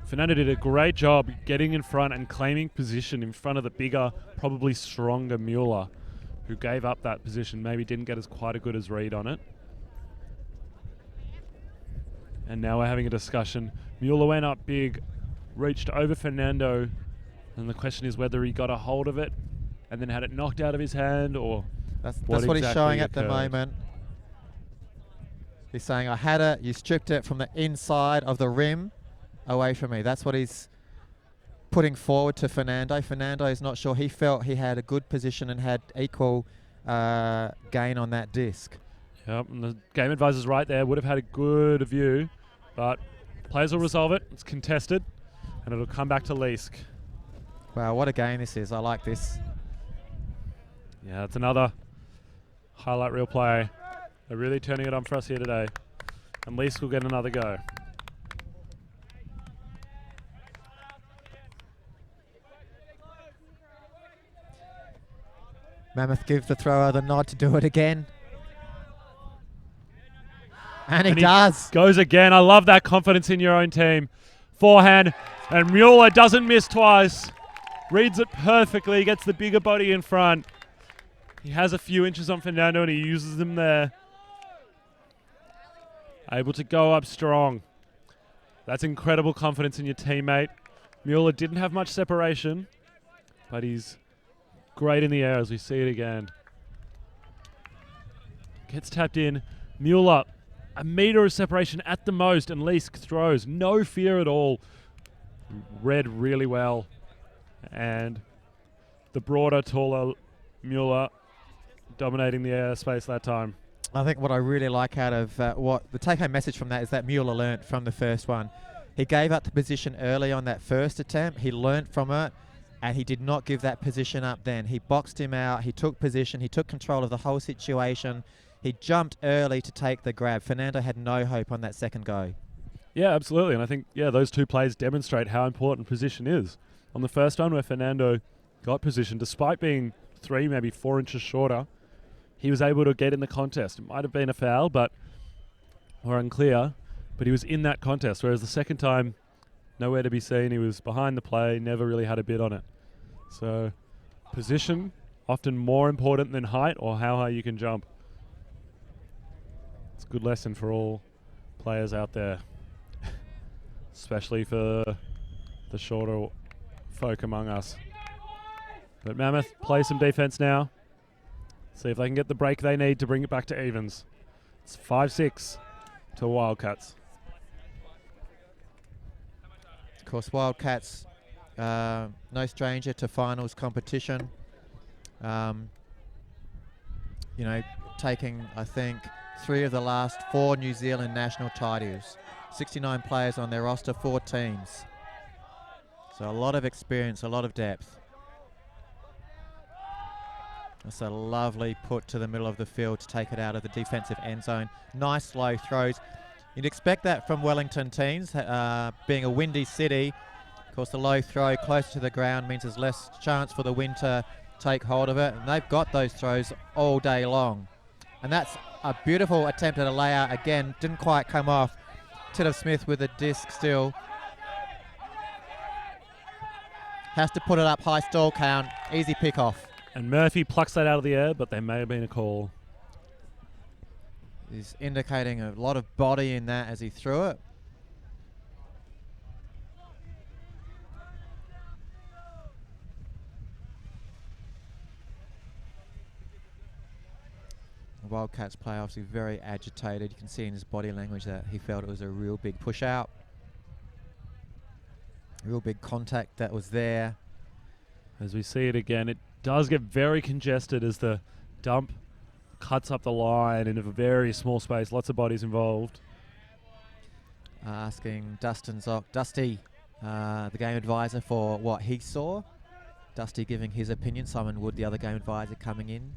Fernando did a great job getting in front and claiming position in front of the bigger, probably stronger Mueller, who gave up that position. Maybe didn't get as quite a good as read on it. And now we're having a discussion. Mueller went up big, reached over Fernando, and the question is whether he got a hold of it and then had it knocked out of his hand, or That's what what he's exactly showing at the occurred. moment. He's saying, I had it, you stripped it from the inside of the rim away from me. That's what he's putting forward to Fernando. Fernando is not sure. He felt he had a good position and had equal gain on that disc. Yep, and the game advisor's right there. Would have had a good view, but players will resolve it. It's contested, and it'll come back to Leask. Wow, what a game this is. I like this. Yeah, it's another highlight reel play. They're really turning it on for us here today. And Leask will get another go. Mammoth gives the thrower the nod to do it again. And he And does. Goes again. I love that confidence in your own team. Forehand, and Mueller doesn't miss twice. Reads it perfectly, gets the bigger body in front. He has a few inches on Fernando and he uses them there. Able to go up strong. That's incredible confidence in your teammate. Mueller didn't have much separation, but he's great in the air as we see it again. Gets tapped in. Mueller, a metre of separation at the most, and Leask throws. No fear at all. Read really well. And the broader, taller Mueller dominating the airspace that time. I think what I really like out of what the take-home message from that is that Mueller learnt from the first one. He gave up the position early on that first attempt. He learnt from it, and he did not give that position up then. He boxed him out. He took position. He took control of the whole situation. He jumped early to take the grab. Fernando had no hope on that second go. Yeah, absolutely. And I think, those two plays demonstrate how important position is. On the first one where Fernando got position, despite being 3, maybe 4 inches shorter, he was able to get in the contest. It might have been a foul, or unclear, but he was in that contest. Whereas the second time, nowhere to be seen. He was behind the play, never really had a bid on it. So position, often more important than height or how high you can jump. It's a good lesson for all players out there, especially for the shorter folk among us. But Mammoth play some defense now. See if they can get the break they need to bring it back to evens. It's 5-6 to Wildcats. Of course, Wildcats, no stranger to finals competition. Taking, I think, 3 of the last 4 New Zealand national titles. 69 players on their roster, 4 teams. So a lot of experience, a lot of depth. That's a lovely put to the middle of the field to take it out of the defensive end zone. Nice low throws. You'd expect that from Wellington teams, being a windy city. Of course, the low throw closer to the ground means there's less chance for the wind to take hold of it. And they've got those throws all day long. And that's a beautiful attempt at a layout. Again, didn't quite come off. Smith with a disc still. Has to put it up, high stall count, easy pick off. And Murphy plucks that out of the air, but there may have been a call. He's indicating a lot of body in that as he threw it. The Wildcats player obviously very agitated. You can see in his body language that he felt it was a real big push out. Real big contact that was there. As we see it again, it does get very congested as the dump cuts up the line in a very small space. Lots of bodies involved. Asking Dusty, the game advisor, for what he saw. Dusty giving his opinion. Simon Wood, the other game advisor, coming in.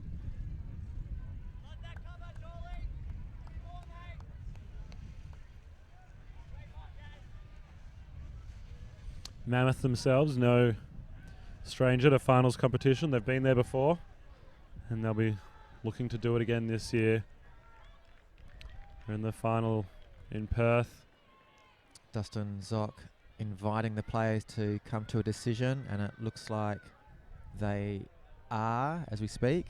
Mammoth themselves, no stranger to finals competition. They've been there before, and they'll be looking to do it again this year. They're in the final in Perth. Dustin Zock inviting the players to come to a decision, and it looks like they are as we speak.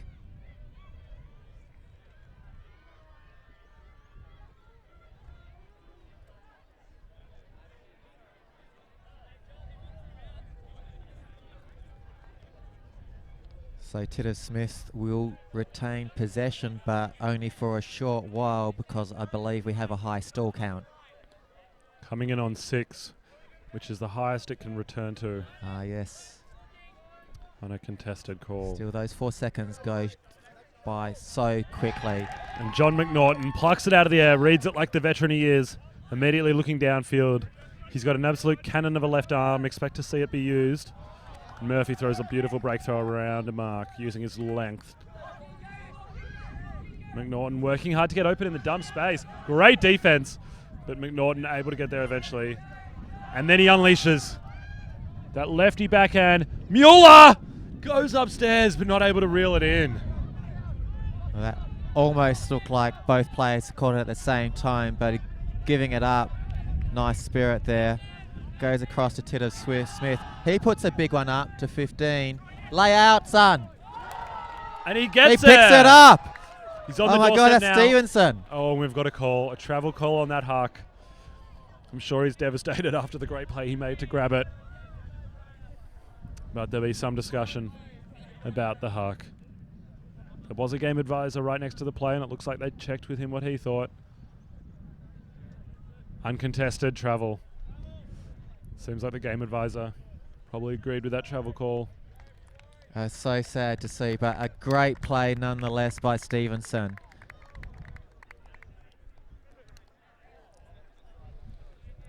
So Smith will retain possession, but only for a short while, because I believe we have a high stall count. Coming in on 6, which is the highest it can return to. Ah, yes. On a contested call. Still, those 4 seconds go by so quickly. And John McNaughton plucks it out of the air, reads it like the veteran he is, immediately looking downfield. He's got an absolute cannon of a left arm, expect to see it be used. Murphy throws a beautiful break throw around a mark using his length. McNaughton working hard to get open in the dump space. Great defense, but McNaughton able to get there eventually. And then he unleashes that lefty backhand. Mueller goes upstairs, but not able to reel it in. Well, that almost looked like both players caught it at the same time, but giving it up. Nice spirit there. Goes across to Smith. He puts a big one up to 15. Lay out, son. And he gets He picks it up. He's on the oh my God, that's now. Stevenson. Oh, and we've got a call, a travel call on that huck. I'm sure he's devastated after the great play he made to grab it. But there'll be some discussion about the huck. There was a game advisor right next to the play, and it looks like they checked with him what he thought. Uncontested travel. Seems like the game advisor probably agreed with that travel call. So sad to see, but a great play nonetheless by Stevenson.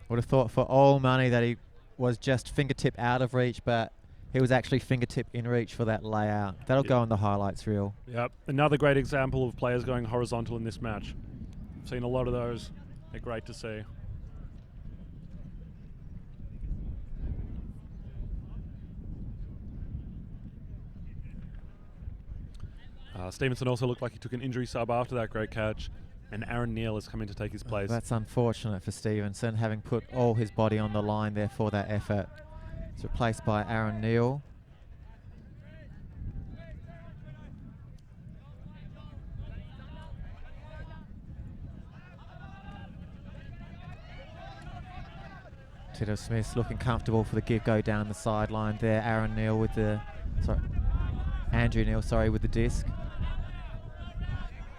Would have thought for all money that he was just fingertip out of reach, but he was actually fingertip in reach for that layout. That'll go on the highlights reel. Yep, another great example of players going horizontal in this match. I've seen a lot of those. They're great to see. Stevenson also looked like he took an injury sub after that great catch, and Aaron Neal is coming to take his place. That's unfortunate for Stevenson, having put all his body on the line there for that effort. It's replaced by Aaron Neal. Smith looking comfortable for the give-go down the sideline there. Aaron Neal with the... Andrew Neal, with the disc.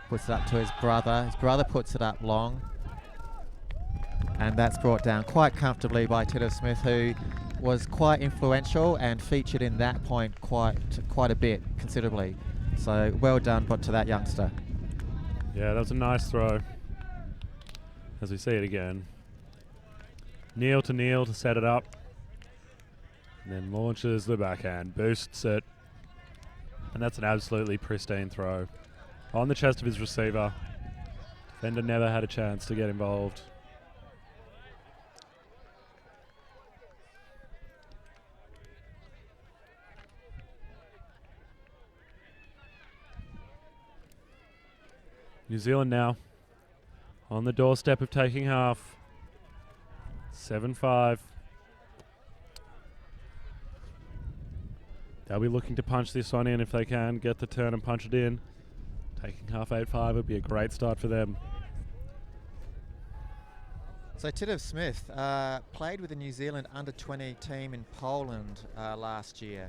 Puts it up to his brother. His brother puts it up long. And that's brought down quite comfortably by Smith, who was quite influential and featured in that point quite a bit, considerably. So well done but to that youngster. Yeah, that was a nice throw. As we see it again. Neal to set it up. And then launches the backhand, boosts it. And that's an absolutely pristine throw. On the chest of his receiver. Defender never had a chance to get involved. New Zealand now on the doorstep of taking half. 7-5. They'll be looking to punch this one in if they can, get the turn and punch it in. Taking half 8-5 would be a great start for them. So Tidham Smith played with the New Zealand under-20 team in Poland last year.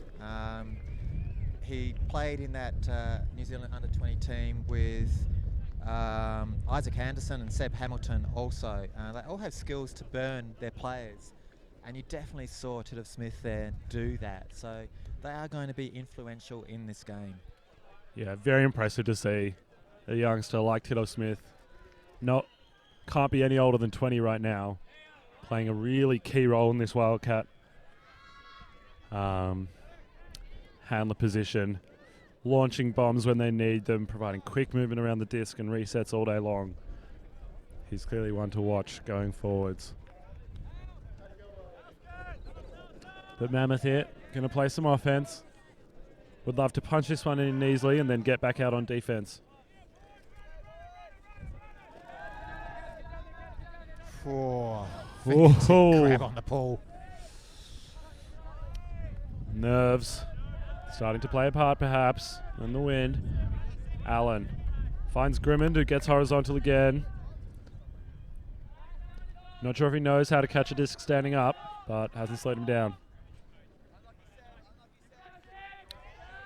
He played in that New Zealand under-20 team with Isaac Anderson and Seb Hamilton also. They all have skills to burn their players, and you definitely saw Tidham Smith there do that. So they are going to be influential in this game. Yeah, very impressive to see a youngster like Tidham Smith. Can't be any older than 20 right now, playing a really key role in this Wildcat handler position, launching bombs when they need them, providing quick movement around the disc and resets all day long. He's clearly one to watch going forwards. But Mammoth here, going to play some offense. Would love to punch this one in easily and then get back out on defense. Whoa. Grab on the pull. Nerves starting to play a part perhaps in the wind. Allen finds Grimmond, who gets horizontal again. Not sure if he knows how to catch a disc standing up, but hasn't slowed him down.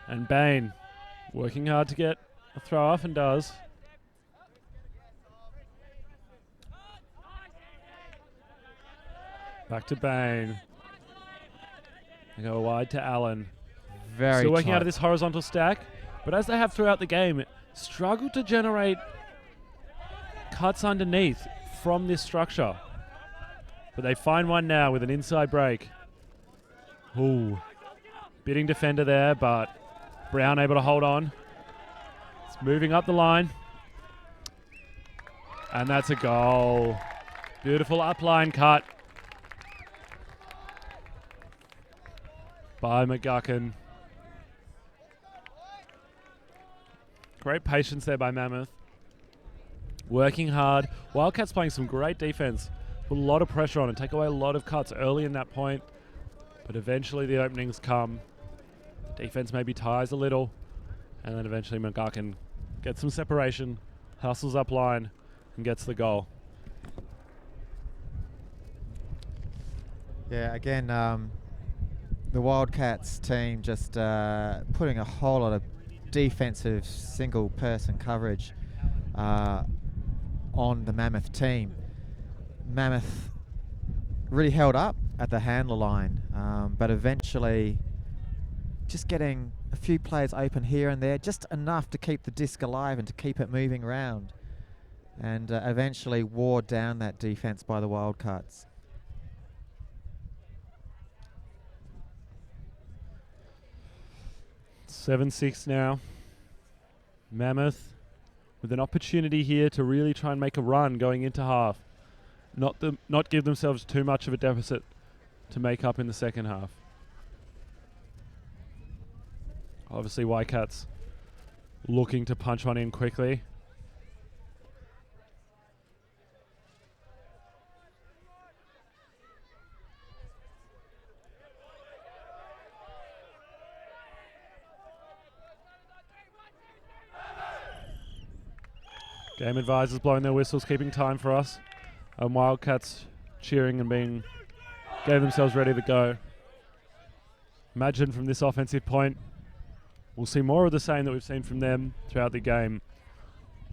And Bain working hard to get a throw off and does. Back to Bain. They go wide to Allen. Very Still working tight. out of this horizontal stack, but as they have throughout the game, struggle to generate cuts underneath from this structure. But they find one now with an inside break. Ooh. Bidding defender there, but Brown able to hold on. It's moving up the line. And that's a goal. Beautiful upline cut by McGuckin. Great patience there by Mammoth. Working hard. Wildcats playing some great defense. Put a lot of pressure on and take away a lot of cuts early in that point. But eventually the openings come. Defense maybe ties a little. And then eventually McGuckin gets some separation, hustles up line, and gets the goal. Yeah, again, the Wildcats team just putting a whole lot of defensive single-person coverage on the Mammoth team. Mammoth really held up at the handler line, but eventually just getting a few players open here and there, just enough to keep the disc alive and to keep it moving around, and eventually wore down that defense by the Wildcats. Seven 6 now. Mammoth with an opportunity here to really try and make a run going into half. Not give themselves too much of a deficit to make up in the second half. Obviously Wildcats looking to punch one in quickly. Game advisors blowing their whistles, keeping time for us. And Wildcats cheering and getting themselves ready to go. Imagine from this offensive point, we'll see more of the same that we've seen from them throughout the game.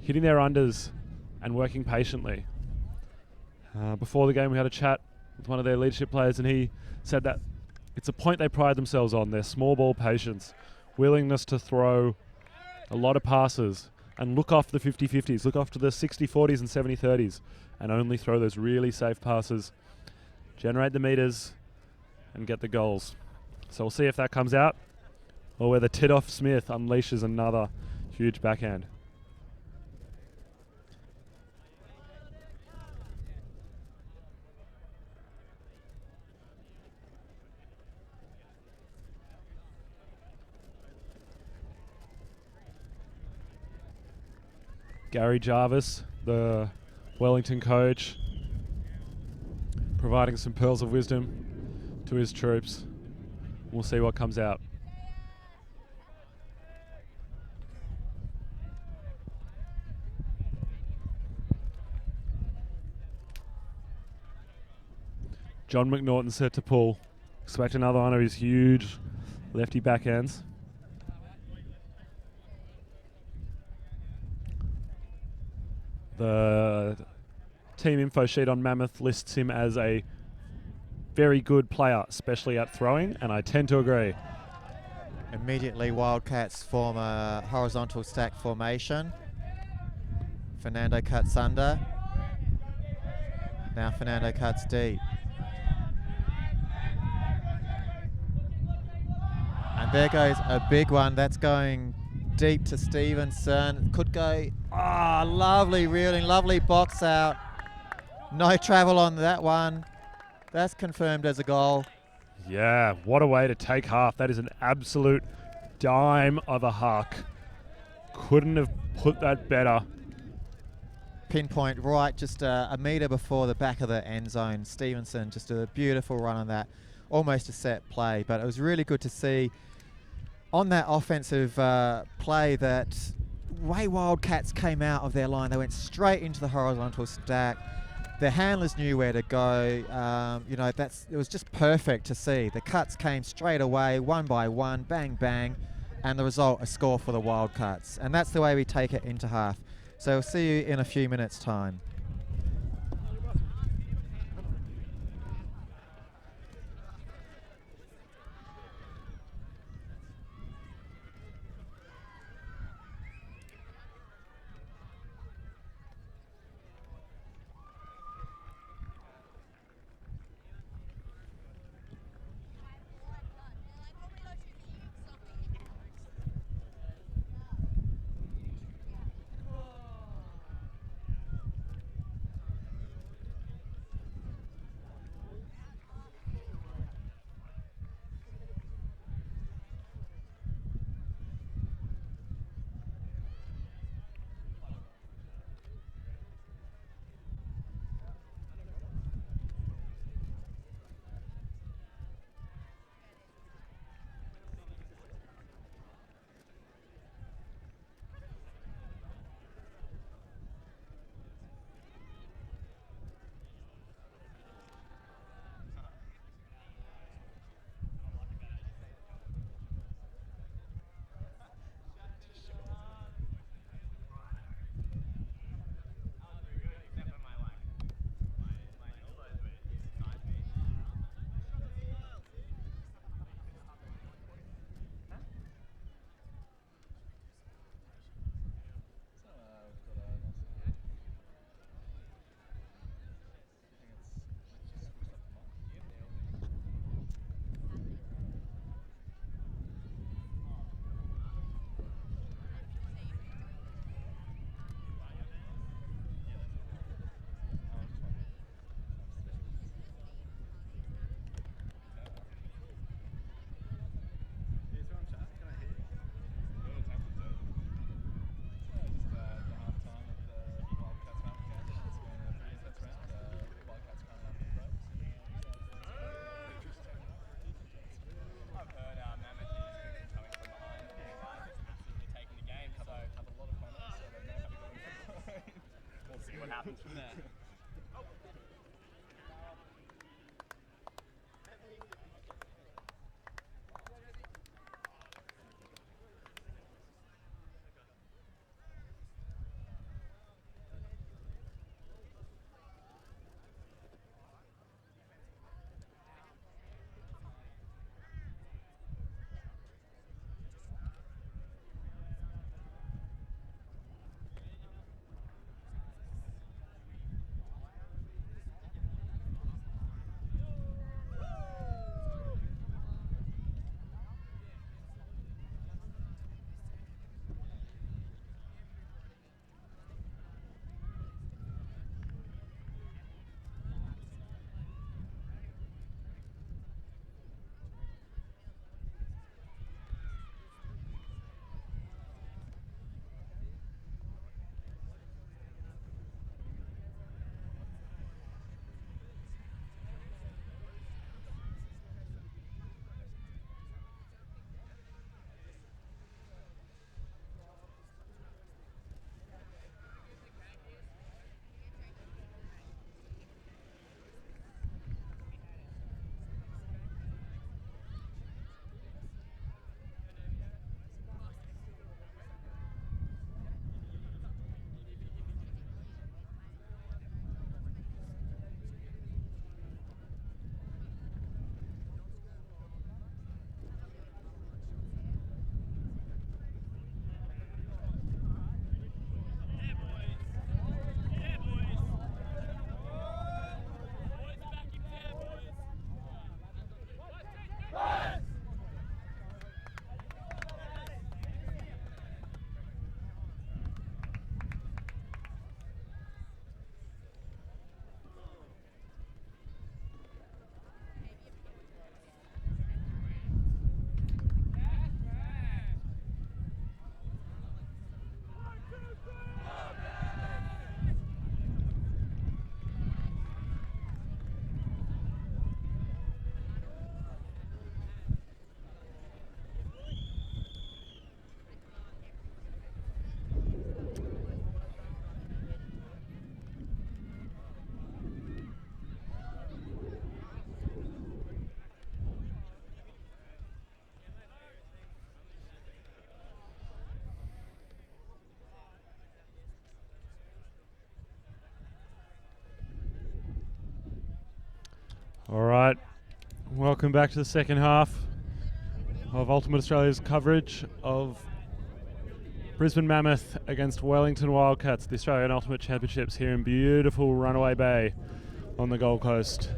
Hitting their unders and working patiently. Before the game we had a chat with one of their leadership players and he said that it's a point they pride themselves on, their small ball patience, willingness to throw a lot of passes and look off the 50-50s, look after the 60-40s and 70-30s and only throw those really safe passes, generate the meters and get the goals. So we'll see if that comes out. or whether Tidoff Smith unleashes another huge backhand. Gary Jarvis, the Wellington coach, providing some pearls of wisdom to his troops. We'll see what comes out. John McNaughton set to pull. Expect another one of his huge lefty backhands. The team info sheet on Mammoth lists him as a very good player, especially at throwing, and I tend to agree. Immediately, Wildcats form a horizontal stack formation. Fernando cuts under. Now Fernando cuts deep. And there goes a big one. That's going deep to Stevenson. Could go, lovely reeling, lovely box out. No travel on that one. That's confirmed as a goal. Yeah, what a way to take half. That is an absolute dime of a huck. Couldn't have put that better. Pinpoint right just a metre before the back of the end zone. Stevenson just did a beautiful run on that. Almost a set play, but it was really good to see on that offensive play that way Wildcats came out of their line. They went straight into the horizontal stack. Their handlers knew where to go. It was just perfect to see. The cuts came straight away, one by one, bang, bang, and the result, a score for the Wildcats. And that's the way we take it into half. So we'll see you in a few minutes' time. Happens from there. All right, welcome back to the second half of Ultimate Australia's coverage of Brisbane Mammoth against Wellington Wildcats, the Australian Ultimate Championships here in beautiful Runaway Bay on the Gold Coast.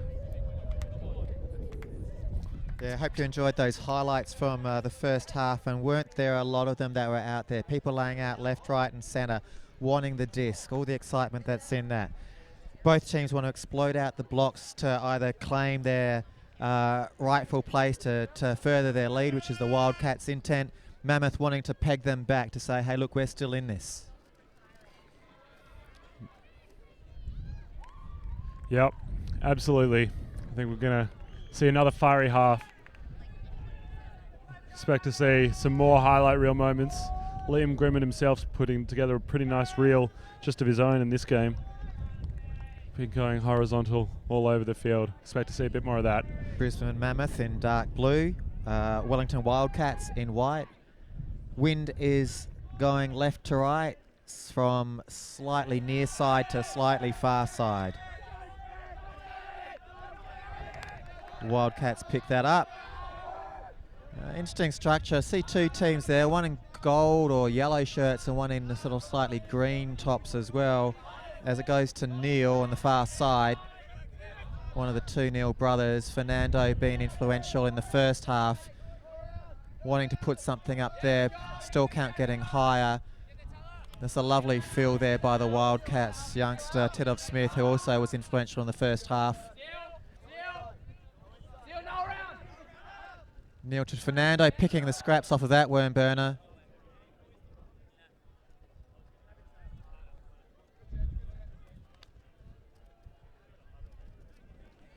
Yeah, I hope you enjoyed those highlights from the first half, and weren't there a lot of them that were out there? People laying out left, right and centre, wanting the disc, all the excitement that's in that. Both teams want to explode out the blocks to either claim their rightful place to further their lead, which is the Wildcats' intent. Mammoth wanting to peg them back to say, hey, look, we're still in this. Yep, absolutely. I think we're going to see another fiery half. Expect to see some more highlight reel moments. Liam Grimmond himself's putting together a pretty nice reel just of his own in this game. Been going horizontal all over the field. Expect to see a bit more of that. Brisbane Mammoth in dark blue, Wellington Wildcats in white. Wind is going left to right from slightly near side to slightly far side. Wildcats pick that up. Interesting structure. See two teams there, one in gold or yellow shirts and one in the sort of slightly green tops as well. As it goes to Neil on the far side, one of the two Neil brothers, Fernando being influential in the first half, wanting to put something up there, still count getting higher. There's a lovely fill there by the Wildcats youngster Tedov Smith, who also was influential in the first half. Neil to Fernando, picking the scraps off of that worm burner.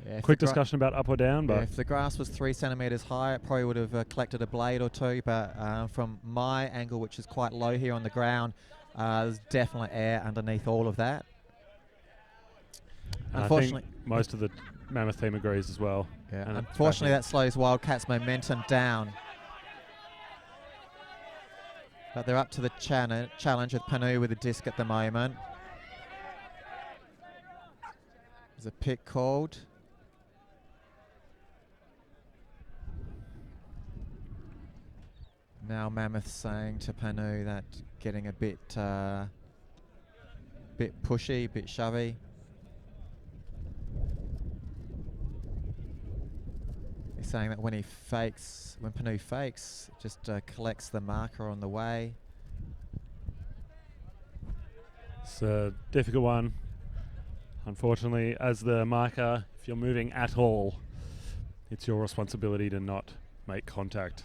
Yeah, Quick discussion about up or down, but yeah, if the grass was 3 centimetres higher, it probably would have collected a blade or two, but from my angle, which is quite low here on the ground, there's definitely air underneath all of that. Unfortunately, I think most of the Mammoth team agrees as well. Yeah, unfortunately that slows Wildcats' momentum down. But they're up to the challenge with Panu with the disc at the moment. There's a pick called. Now Mammoth saying to Panu that getting a bit pushy, bit shovey. He's saying that when Panu fakes, it just collects the marker on the way. It's a difficult one. Unfortunately, as the marker, if you're moving at all, it's your responsibility to not make contact.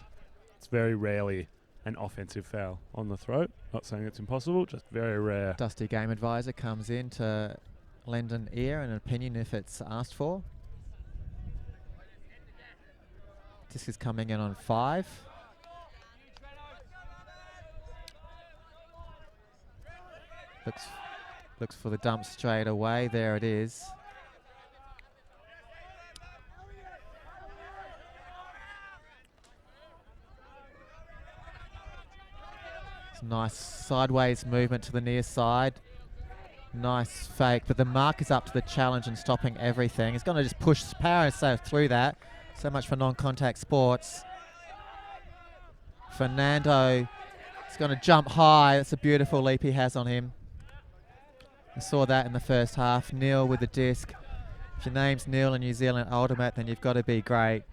It's very rarely an offensive foul on the throat. Not saying it's impossible, just very rare. Dusty Game Advisor comes in to lend an ear and an opinion if it's asked for. Disc is coming in on 5. Looks for the dump straight away. There it is. It's nice sideways movement to the near side. Nice fake, but the mark is up to the challenge and stopping everything. He's going to just push power and through that. So much for non-contact sports. Fernando is going to jump high. That's a beautiful leap he has on him. I saw that in the first half. Neil with the disc. If your name's Neil in New Zealand Ultimate, then you've got to be great.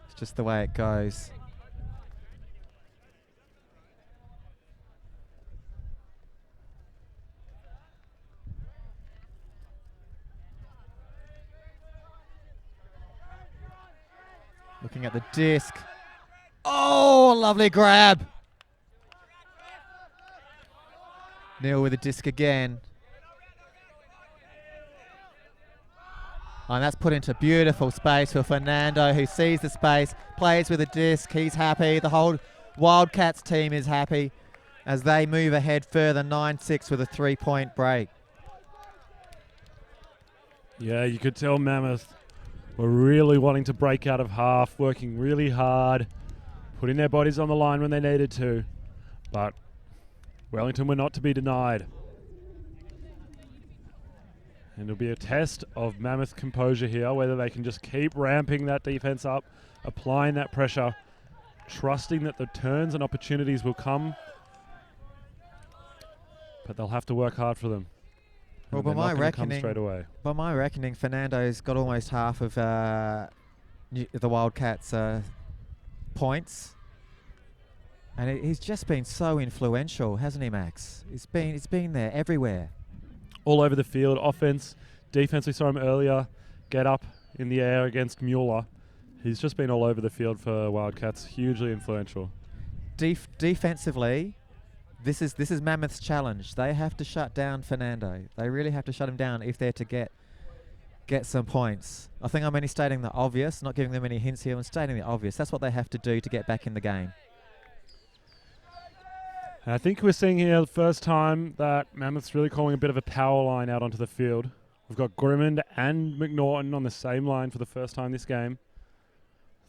It's just the way it goes. Looking at the disc. Oh, lovely grab. Neil with the disc again. And that's put into beautiful space for Fernando, who sees the space, plays with the disc. He's happy. The whole Wildcats team is happy as they move ahead further 9-6 with a 3-point break. Yeah, you could tell Mammoth were really wanting to break out of half, working really hard, putting their bodies on the line when they needed to. But Wellington were not to be denied. And it'll be a test of Mammoth composure here, whether they can just keep ramping that defense up, applying that pressure, trusting that the turns and opportunities will come. But they'll have to work hard for them. Well, by my reckoning, Fernando's got almost half of the Wildcats' points, and he's just been so influential, hasn't he, Max? It's been there everywhere, all over the field. Offense, defense. We saw him earlier get up in the air against Mueller. He's just been all over the field for Wildcats. Hugely influential. Defensively. This is Mammoth's challenge. They have to shut down Fernando. They really have to shut him down if they're to get some points. I think I'm only stating the obvious, not giving them any hints here. I'm stating the obvious. That's what they have to do to get back in the game. And I think we're seeing here the first time that Mammoth's really calling a bit of a power line out onto the field. We've got Grimmond and McNaughton on the same line for the first time this game.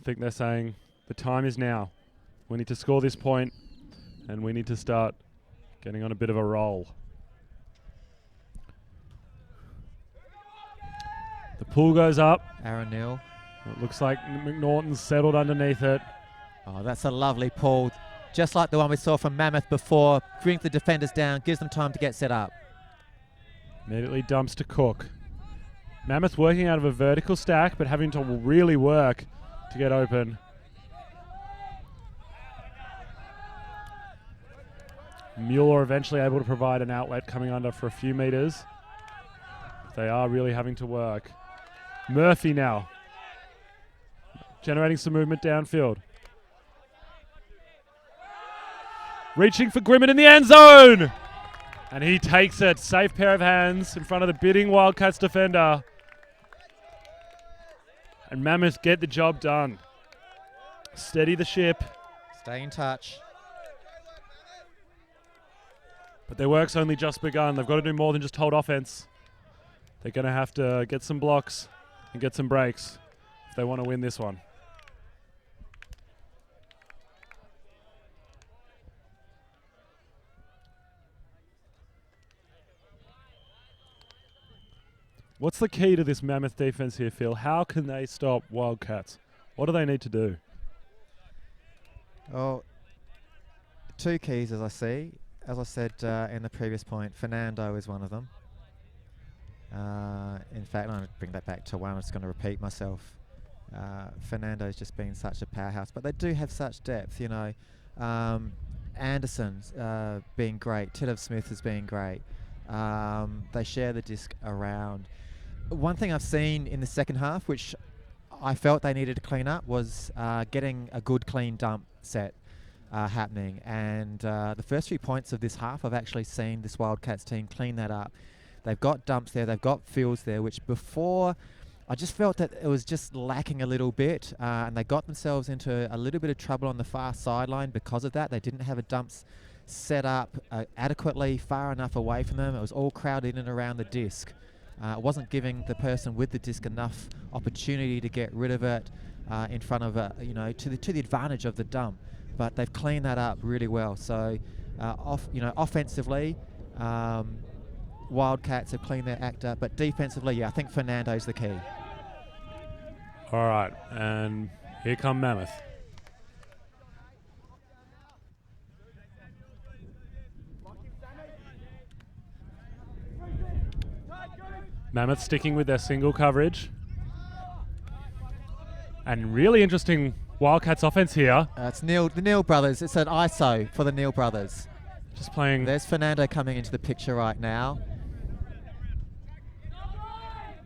I think they're saying the time is now. We need to score this point. And we need to start getting on a bit of a roll. The pull goes up. Aaron Neal. It looks like McNaughton's settled underneath it. Oh, that's a lovely pull. Just like the one we saw from Mammoth before. Brings the defenders down, gives them time to get set up. Immediately dumps to Cook. Mammoth working out of a vertical stack, but having to really work to get open. Mueller eventually able to provide an outlet coming under for a few meters. They are really having to work. Murphy now. Generating some movement downfield. Reaching for Grimmond in the end zone. And he takes it. Safe pair of hands in front of the bidding Wildcats defender. And Mammoth get the job done. Steady the ship. Stay in touch. But their work's only just begun. They've got to do more than just hold offense. They're going to have to get some blocks and get some breaks if they want to win this one. What's the key to this Mammoth defense here, Phil? How can they stop Wildcats? What do they need to do? Oh, two keys as I see. As I said in the previous point, Fernando is one of them. In fact, I'm going to bring that back to one. I'm just going to repeat myself. Fernando's just been such a powerhouse, but they do have such depth, you know. Anderson's being great. Tidov Smith has been great. They share the disc around. One thing I've seen in the second half, which I felt they needed to clean up, was getting a good clean dump set happening. And the first few points of this half, I've actually seen this Wildcats team clean that up. They've got dumps there, they've got fields there, which before I just felt that it was just lacking a little bit, and they got themselves into a little bit of trouble on the far sideline because of that. They didn't have a dumps set up adequately far enough away from them. It was all crowded in and around the disc. It wasn't giving the person with the disc enough opportunity to get rid of it in front of to the advantage of the dump. But they've cleaned that up really well. So offensively, Wildcats have cleaned their act up, but defensively, yeah, I think Fernando's the key. All right, and here come Mammoth. Mammoth sticking with their single coverage. And really interesting Wildcats offense here. It's the Neal brothers. It's an ISO for the Neal brothers. Just playing. There's Fernando coming into the picture right now.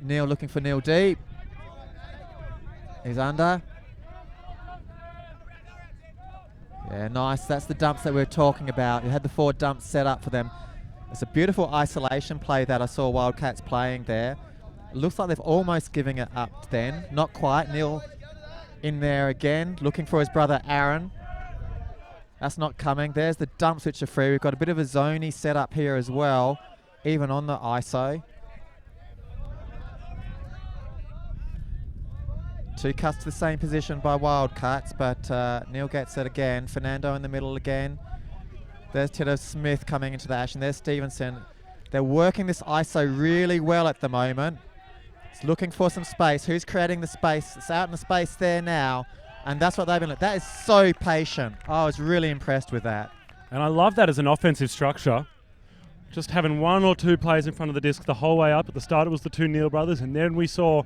Neal looking for Neal deep. He's under. Yeah, nice. That's the dumps that we were talking about. You had the 4 dumps set up for them. It's a beautiful isolation play that I saw Wildcats playing there. It looks like they've almost given it up then. Not quite. Neal in there again, looking for his brother Aaron. That's not coming. There's the dumps which are free. We've got a bit of a zoney set up here as well, even on the ISO. 2 cuts to the same position by Wildcats, but Neal gets it again. Fernando in the middle again. There's Tidov Smith coming into the action. There's Stevenson. They're working this ISO really well at the moment. It's looking for some space. Who's creating the space? It's out in the space there now. And that's what they've been like. That is so patient. I was really impressed with that. And I love that as an offensive structure. Just having one or two players in front of the disc the whole way up. At the start it was the two Neal brothers, and then we saw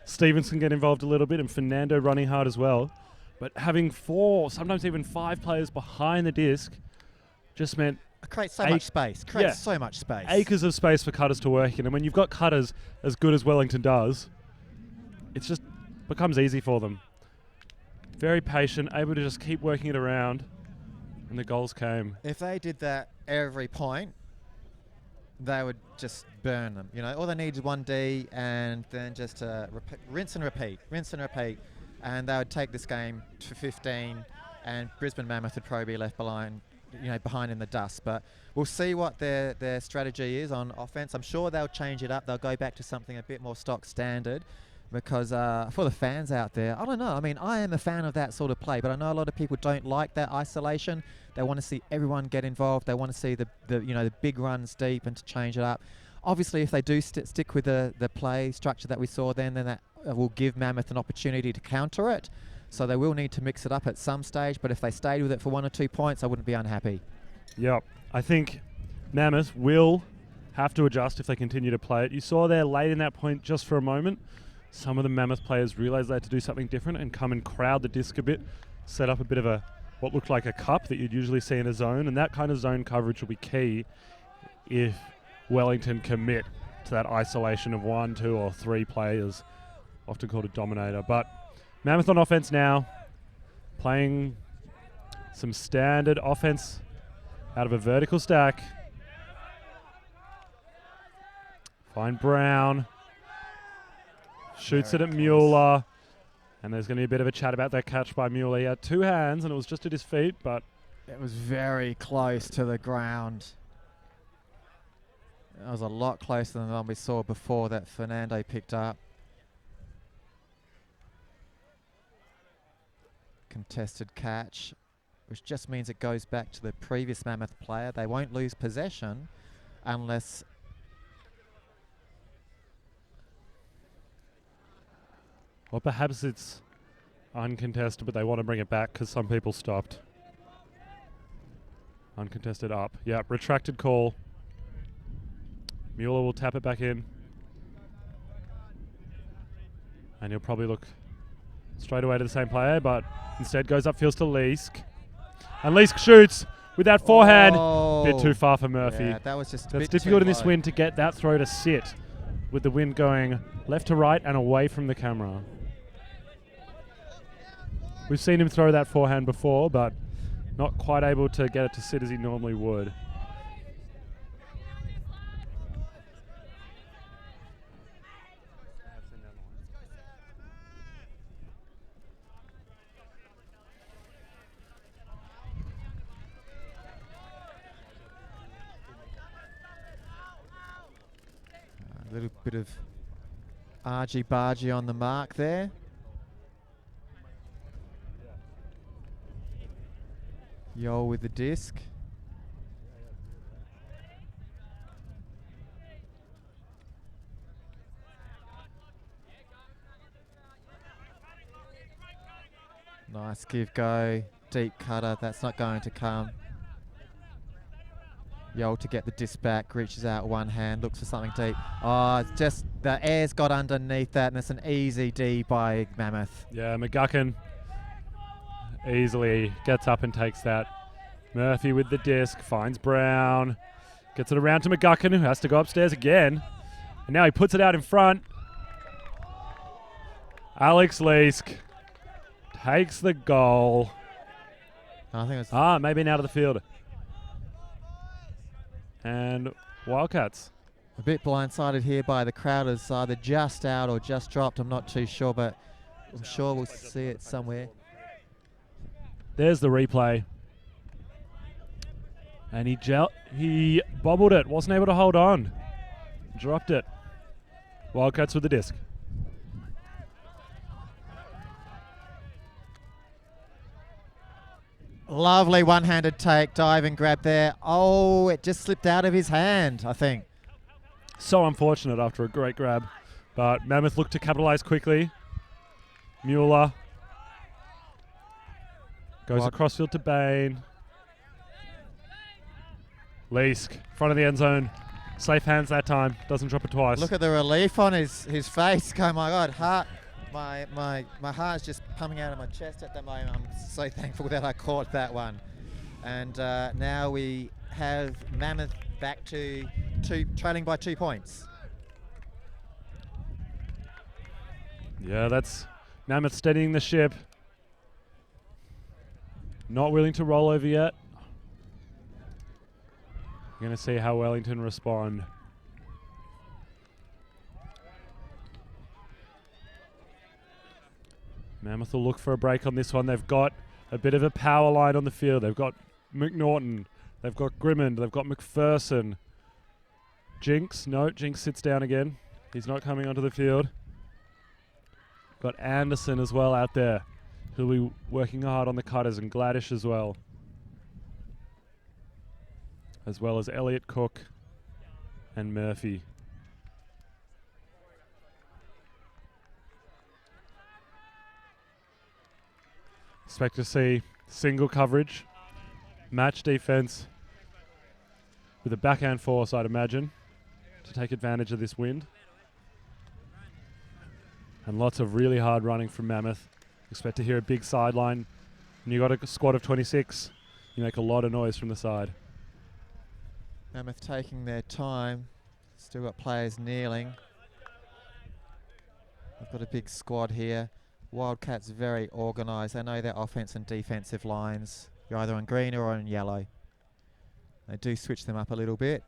Stevenson get involved a little bit and Fernando running hard as well. But having 4, sometimes even 5 players behind the disc just meant Create so much space. Create so much space. Acres of space for cutters to work in. And when you've got cutters as good as Wellington does, it just becomes easy for them. Very patient, able to just keep working it around, and the goals came. If they did that every point, they would just burn them. You know, all they need is 1D and then just rinse and repeat, and they would take this game to 15, and Brisbane Mammoth would probably be left behind in the dust. But we'll see what their strategy is on offense. I'm sure they'll change it up. They'll go back to something a bit more stock standard, because for the fans out there, I don't know. I mean, I am a fan of that sort of play, but I know a lot of people don't like that isolation. They want to see everyone get involved. They want to see the big runs deep and to change it up. Obviously, if they do stick with the play structure that we saw then that will give Mammoth an opportunity to counter it. So they will need to mix it up at some stage, but if they stayed with it for 1 or 2 points, I wouldn't be unhappy. Yep. I think Mammoth will have to adjust if they continue to play it. You saw there late in that point, just for a moment, some of the Mammoth players realised they had to do something different and come and crowd the disc a bit, set up a bit of what looked like a cup that you'd usually see in a zone, and that kind of zone coverage will be key if Wellington commit to that isolation of 1, 2 or 3 players, often called a dominator. But Mammoth on offense now, playing some standard offense out of a vertical stack. Find Brown. Shoots it at Mueller. And there's going to be a bit of a chat about that catch by Mueller. He had 2 hands and it was just at his feet, but it was very close to the ground. It was a lot closer than the one we saw before that Fernando picked up. Contested catch, which just means it goes back to the previous Mammoth player. They won't lose possession unless or perhaps it's uncontested, but they want to bring it back because some people stopped. Uncontested up. Yep, retracted call. Mueller will tap it back in. And he'll probably look straight away to the same player, but instead goes up fields to Leask. And Leask shoots with that forehand. Bit too far for Murphy. Yeah, that was just That's difficult in this wind to get that throw to sit with the wind going left to right and away from the camera. We've seen him throw that forehand before, but not quite able to get it to sit as he normally would. A little bit of argy-bargy on the mark there. Yole with the disc. Nice give go, deep cutter, that's not going to come. Yole to get the disc back, reaches out one hand, looks for something deep. Oh, it's just the air's got underneath that, and it's an easy D by Mammoth. Yeah, McGuckin easily gets up and takes that. Murphy with the disc, finds Brown, gets it around to McGuckin, who has to go upstairs again. And now he puts it out in front. Alex Leask takes the goal. I think it's maybe now to the field. And Wildcats. A bit blindsided here by the Crowders, either just out or just dropped. I'm not too sure, but I'm sure we'll see it somewhere. There's the replay. And he bobbled it, wasn't able to hold on. Dropped it. Wildcats with the disc. Lovely one-handed take, dive and grab there. Oh, it just slipped out of his hand, I think. So unfortunate after a great grab. But Mammoth looked to capitalise quickly. Mueller goes across field to Bain. Leask, front of the end zone. Safe hands that time. Doesn't drop it twice. Look at the relief on his face. Oh my God, heart. My heart's just pumping out of my chest at the moment. I'm so thankful that I caught that one. And now we have Mammoth back to trailing by 2 points. Yeah, that's Mammoth steadying the ship. Not willing to roll over yet. We're going to see how Wellington respond. Mammoth will look for a break on this one. They've got a bit of a power line on the field. They've got McNaughton. They've got Grimmond. They've got McPherson. Jinx. No, Jinx sits down again. He's not coming onto the field. Got Anderson as well out there, who'll be working hard on the cutters, and Gladish as well as Elliot Cook and Murphy. Expect to see single coverage, match defense with a backhand force, I'd imagine, to take advantage of this wind. And lots of really hard running from Mammoth. Expect to hear a big sideline. When you got a squad of 26, you make a lot of noise from the side. Mammoth taking their time. Still got players kneeling. They've got a big squad here. Wildcats very organised. They know their offence and defensive lines. You're either on green or on yellow. They do switch them up a little bit.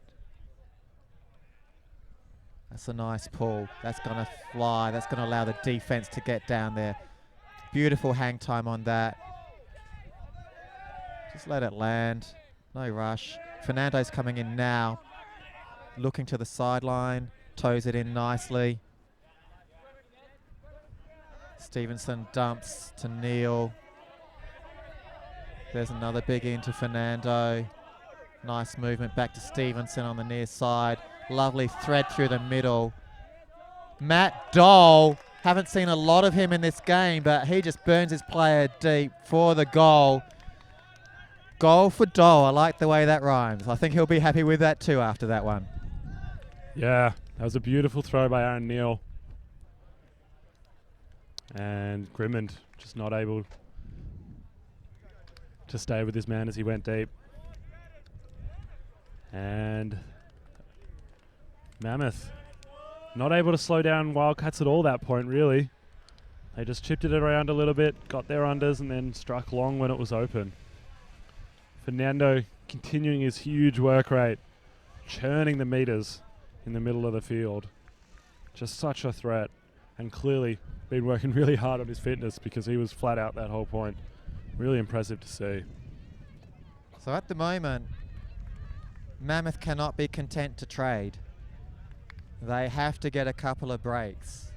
That's a nice pull. That's going to fly. That's going to allow the defense to get down there. Beautiful hang time on that. Just let it land. No rush. Fernando's coming in now. Looking to the sideline. Toes it in nicely. Stevenson dumps to Neil. There's another big into Fernando. Nice movement back to Stevenson on the near side. Lovely thread through the middle. Matt Dole, haven't seen a lot of him in this game, but he just burns his player deep for the goal. Goal for Dole. I like the way that rhymes. I think he'll be happy with that too after that one. Yeah, that was a beautiful throw by Aaron Neal. And Grimmond just not able to stay with his man as he went deep. And Mammoth not able to slow down Wildcats at all that point, really. They just chipped it around a little bit, got their unders, and then struck long when it was open. Fernando continuing his huge work rate, churning the meters in the middle of the field. Just such a threat, and clearly been working really hard on his fitness because he was flat out that whole point. Really impressive to see. So at the moment, Mammoth cannot be content to trade. They have to get a couple of breaks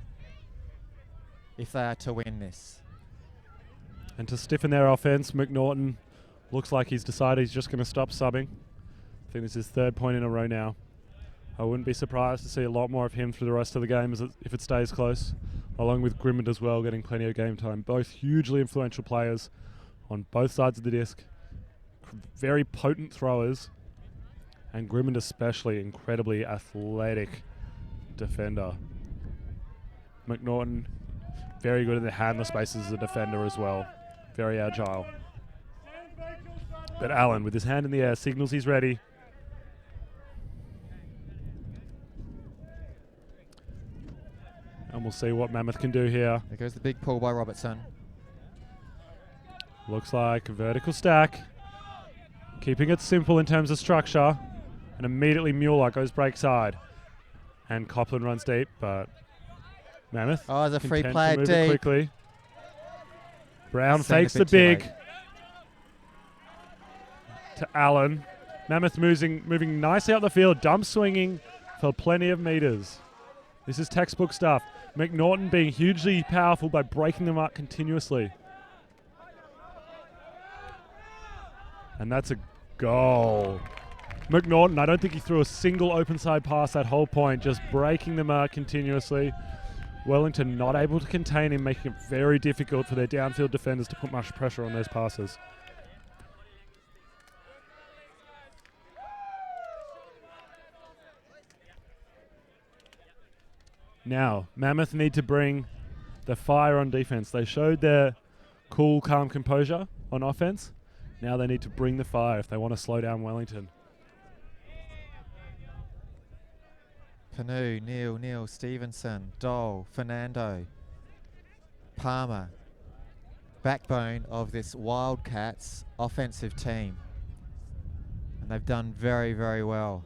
if they are to win this. And to stiffen their offense, McNaughton looks like he's decided he's just going to stop subbing. I think this is his third point in a row now. I wouldn't be surprised to see a lot more of him through the rest of the game if it stays close, along with Grimmond as well, getting plenty of game time. Both hugely influential players on both sides of the disc. Very potent throwers, and Grimmond especially incredibly athletic defender. McNaughton very good in the handler spaces as a defender as well. Very agile. But Allen, with his hand in the air, signals he's ready. And we'll see what Mammoth can do here. There goes the big pull by Robertson. Looks like a vertical stack. Keeping it simple in terms of structure. And immediately Mueller goes break side. And Copland runs deep, but Mammoth. Oh, there's a free content player to move it deep. quickly. Brown Seen a fakes bit the too big. late. To Allen. Mammoth moving nicely up the field. Dump swinging for plenty of meters. This is textbook stuff. McNaughton being hugely powerful by breaking them up continuously. And that's a goal. McNaughton, I don't think he threw a single open side pass that whole point, just breaking the mark continuously. Wellington not able to contain him, making it very difficult for their downfield defenders to put much pressure on those passes. Now, Mammoth need to bring the fire on defense. They showed their cool, calm composure on offense. Now they need to bring the fire if they want to slow down Wellington. Panu, Neil, Stevenson, Dole, Fernando, Palmer, backbone of this Wildcats offensive team. And they've done very, very well.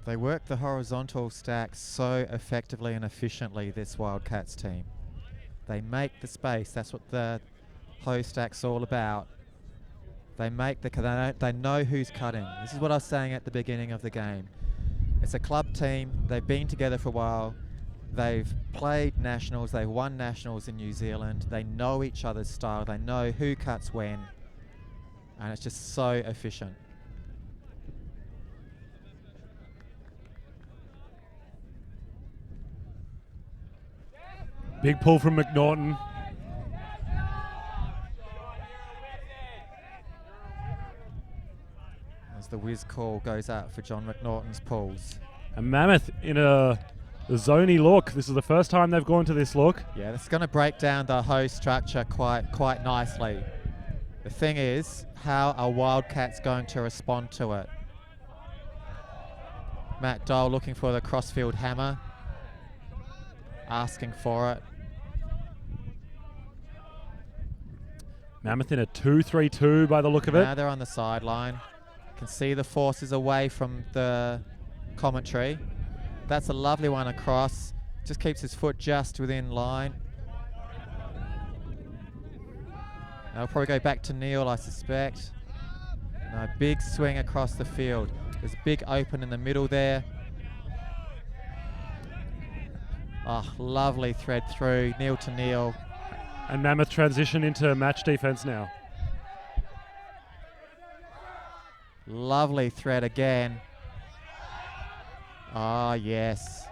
They work the horizontal stack so effectively and efficiently, this Wildcats team. They make the space. That's what the hoe stack's all about. They make they know who's cutting. This is what I was saying at the beginning of the game. It's a club team. They've been together for a while. They've played nationals. They've won nationals in New Zealand. They know each other's style. They know who cuts when. And it's just so efficient. Big pull from McNaughton. As the whiz call goes out for John McNaughton's pulls. And Mammoth in a zony look. This is the first time they've gone to this look. Yeah, that's going to break down the hoe structure quite nicely. The thing is, how are Wildcats going to respond to it? Matt Dole looking for the crossfield hammer. Asking for it. Mammoth in a 2-3-2 by the look of it. Now they're on the sideline. Can see the forces away from the commentary. That's a lovely one across. Just keeps his foot just within line. They'll probably go back to Neil, I suspect. No, big swing across the field. There's a big open in the middle there. Oh, lovely thread through, Neil to Neil. And Mammoth transition into match defense now. Lovely thread again. Ah, yes.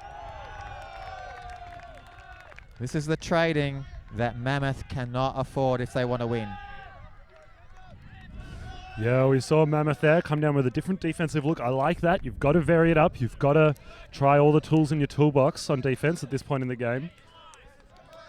This is the trading that Mammoth cannot afford if they want to win. Yeah, we saw Mammoth there come down with a different defensive look. I like that. You've got to vary it up. You've got to try all the tools in your toolbox on defense at this point in the game.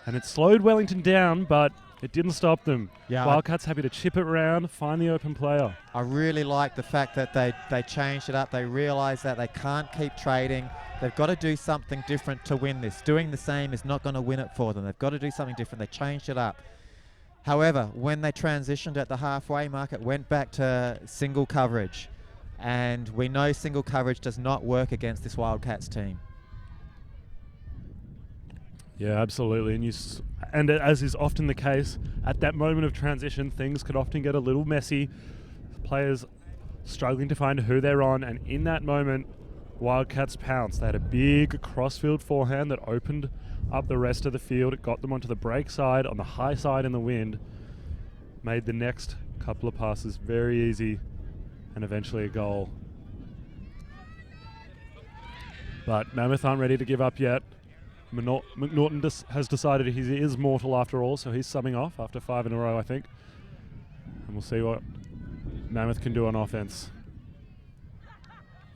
And it slowed Wellington down, but it didn't stop them. Yeah, Wildcats happy to chip it around, find the open player. I really like the fact that they changed it up. They realised that they can't keep trading. They've got to do something different to win this. Doing the same is not going to win it for them. They've got to do something different. They changed it up. However, when they transitioned at the halfway mark, it went back to single coverage. And we know single coverage does not work against this Wildcats team. Yeah, absolutely. And as is often the case, at that moment of transition, things could often get a little messy. Players struggling to find who they're on, and in that moment, Wildcats pounced. They had a big crossfield forehand that opened up the rest of the field. It got them onto the break side, on the high side in the wind, made the next couple of passes very easy, and eventually a goal. But Mammoth aren't ready to give up yet. McNaughton has decided he is mortal after all, so he's subbing off after 5 in a row, I think. And we'll see what Mammoth can do on offense.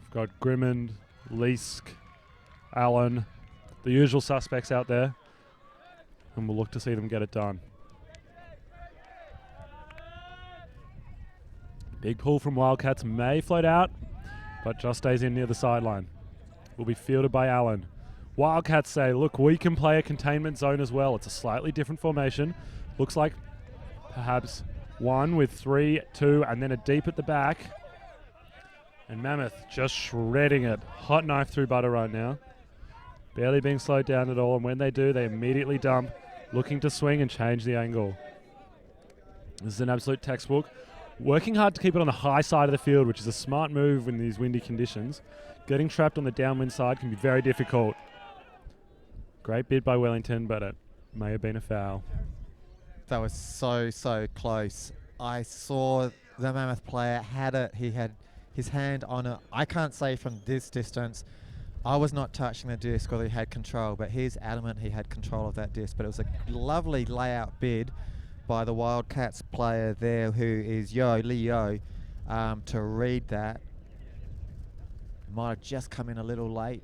We've got Grimmond, Leask, Allen, the usual suspects out there, and we'll look to see them get it done. Big pull from Wildcats, may float out, but just stays in near the sideline. Will be fielded by Allen. Wildcats say, look, we can play a containment zone as well. It's a slightly different formation. Looks like perhaps 1 with 3, 2, and then a deep at the back. And Mammoth just shredding it. Hot knife through butter right now. Barely being slowed down at all, and when they do, they immediately dump, looking to swing and change the angle. This is an absolute textbook. Working hard to keep it on the high side of the field, which is a smart move in these windy conditions. Getting trapped on the downwind side can be very difficult. Great bid by Wellington, but it may have been a foul. That was so close. I saw the Mammoth player had it. He had his hand on it. I can't say from this distance I was not touching the disc or he had control, but he's adamant he had control of that disc. But it was a lovely layout bid by the Wildcats player there, who is Leo, to read that. Might have just come in a little late.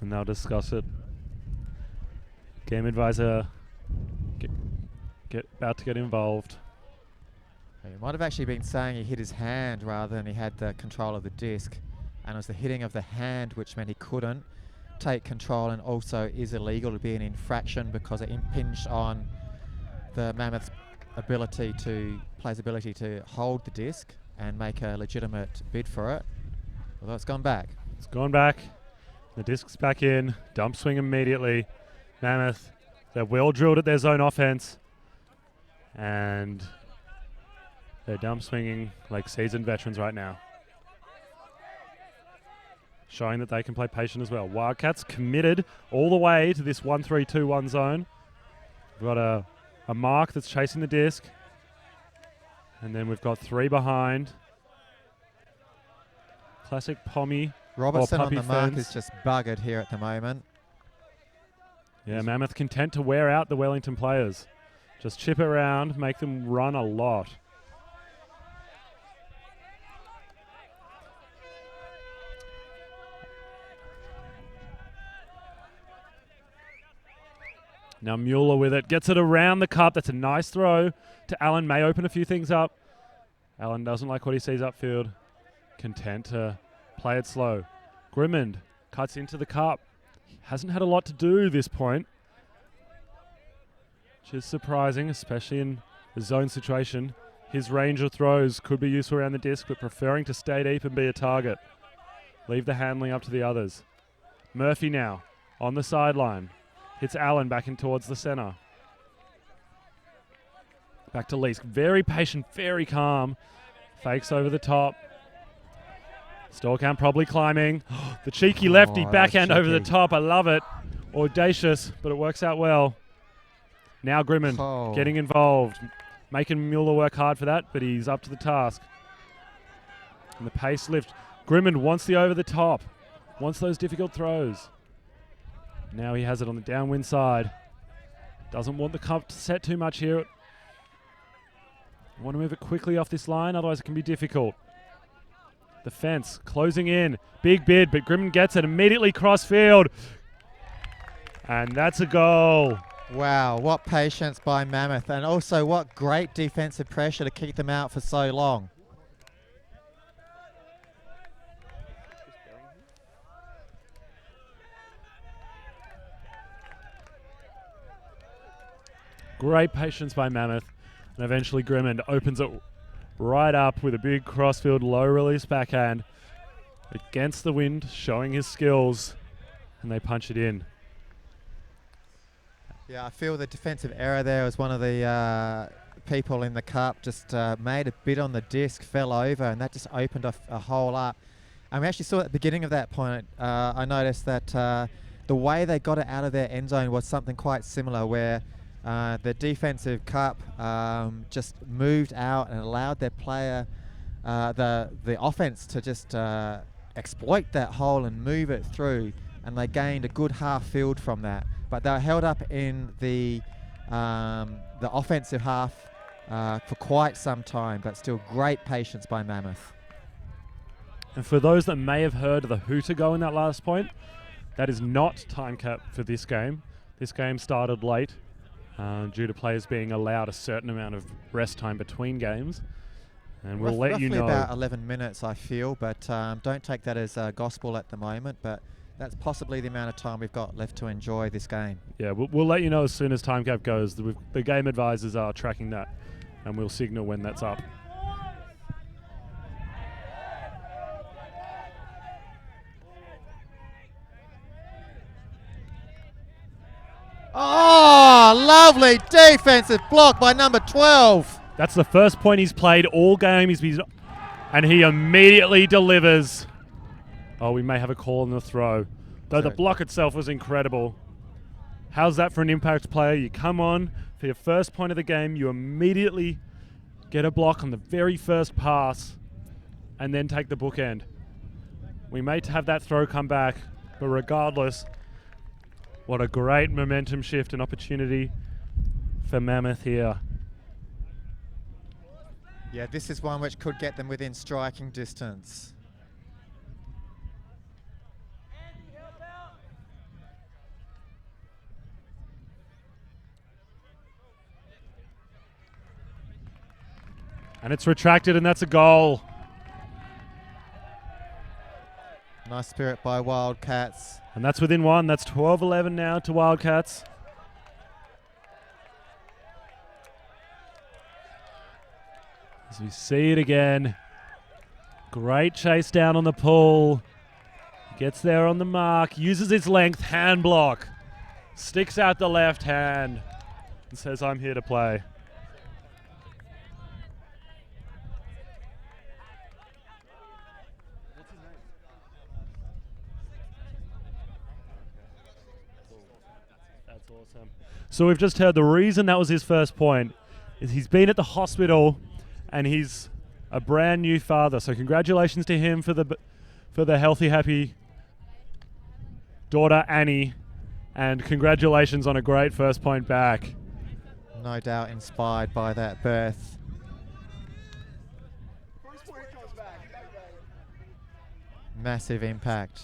And they'll discuss it. Game advisor about to get involved. He might have actually been saying he hit his hand rather than he had the control of the disc, and it was the hitting of the hand which meant he couldn't take control, and also is illegal to be an infraction because it impinged on the Mammoth's player's ability to hold the disc and make a legitimate bid for it. Although it's gone back. It's gone back. The disc's back in. Dump swing immediately. Mammoth, they're well drilled at their zone offense. And they're dump swinging like seasoned veterans right now. Showing that they can play patient as well. Wildcats committed all the way to this 1-3-2-1 zone. We've got a mark that's chasing the disc. And then we've got 3 behind. Classic Pommy. Robertson on the mark fence. is just buggered here at the moment. Yeah, Mammoth content to wear out the Wellington players. Just chip around, make them run a lot. Now Mueller with it, gets it around the cup. That's a nice throw to Allen. May open a few things up. Allen doesn't like what he sees upfield. Content to play it slow. Grimmond cuts into the cup. Hasn't had a lot to do this point, which is surprising, especially in the zone situation. His range of throws could be useful around the disc, but preferring to stay deep and be a target. Leave the handling up to the others. Murphy now on the sideline. Hits Allen back in towards the center. Back to Leask. Very patient, very calm. Fakes over the top. Storkamp probably climbing. The cheeky lefty backhand over the top. I love it. Audacious, but it works out well. Now Grimmond getting involved. Making Mueller work hard for that, but he's up to the task. And the pace lift. Grimmond wants the over the top. Wants those difficult throws. Now he has it on the downwind side. Doesn't want the cup to set too much here. Want to move it quickly off this line, otherwise it can be difficult. The fence closing in. Big bid, but Grimmond gets it immediately cross field. And that's a goal. Wow, what patience by Mammoth, and also what great defensive pressure to keep them out for so long. Great patience by Mammoth. And eventually Grimmond opens it right up with a big crossfield low release backhand against the wind, showing his skills, and they punch it in. Yeah, I feel the defensive error there was one of the people in the cup just made a bid on the disc, fell over, and that just opened a hole up. And we actually saw at the beginning of that point, I noticed that the way they got it out of their end zone was something quite similar, where the defensive cup just moved out and allowed their player, the offense, to just exploit that hole and move it through, and they gained a good half field from that. But they were held up in the offensive half for quite some time, but still great patience by Mammoth. And for those that may have heard of the hooter go in that last point, that is not time cap for this game. This game started late due to players being allowed a certain amount of rest time between games. And we'll let you know. Roughly about 11 minutes, I feel, but don't take that as gospel at the moment. But that's possibly the amount of time we've got left to enjoy this game. Yeah, we'll let you know as soon as time cap goes. The game advisors are tracking that, and we'll signal when that's up. Oh, lovely defensive block by number 12. That's the first point he's played all game. And he immediately delivers. Oh, we may have a call on the throw. Though the block itself was incredible. How's that for an impact player? You come on for your first point of the game, you immediately get a block on the very first pass, and then take the bookend. We may have that throw come back, but regardless, what a great momentum shift and opportunity for Mammoth here. Yeah, this is one which could get them within striking distance. And it's retracted, and that's a goal. Nice spirit by Wildcats. And that's within one. That's 12-11 now to Wildcats. As we see it again. Great chase down on the pull. Gets there on the mark. Uses his length. Hand block. Sticks out the left hand. And says, I'm here to play. That's awesome. So we've just heard the reason that was his first point is he's been at the hospital and he's a brand new father. So congratulations to him for the healthy, happy daughter Annie, and congratulations on a great first point back. No doubt inspired by that birth. Massive impact.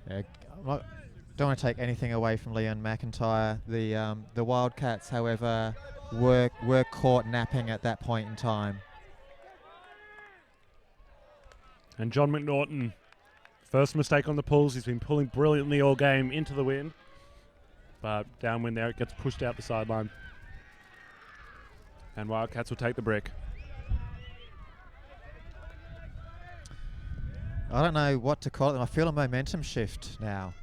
Yeah, don't want to take anything away from Leon McIntyre. The Wildcats, however, were caught napping at that point in time. And John McNaughton, first mistake on the pulls. He's been pulling brilliantly all game into the wind. But downwind there, it gets pushed out the sideline. And Wildcats will take the brick. I don't know what to call it. I feel a momentum shift now.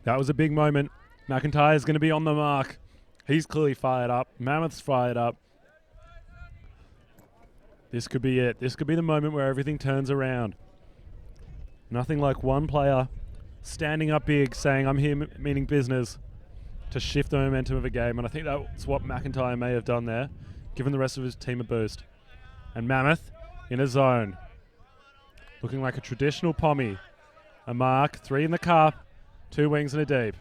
That was a big moment. McIntyre is going to be on the mark. He's clearly fired up. Mammoth's fired up. This could be it. This could be the moment where everything turns around. Nothing like one player standing up big, saying, I'm here meaning business, to shift the momentum of a game. And I think that's what McIntyre may have done there, given the rest of his team a boost. And Mammoth in a zone. Looking like a traditional pommy. A mark, 3 in the cup, 2 wings and a deep.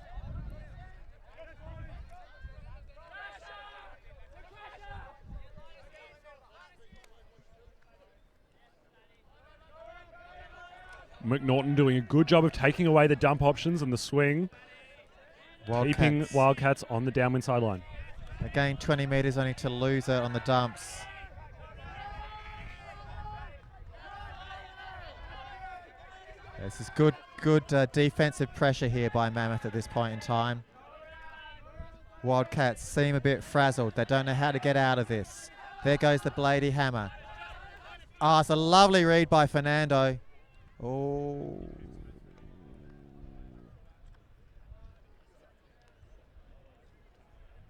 McNaughton doing a good job of taking away the dump options and the swing. Keeping Wildcats on the downwind sideline. Again, 20 metres only to lose it on the dumps. This is good defensive pressure here by Mammoth at this point in time. Wildcats seem a bit frazzled. They don't know how to get out of this. There goes the Blady hammer. Ah, it's a lovely read by Fernando. Oh.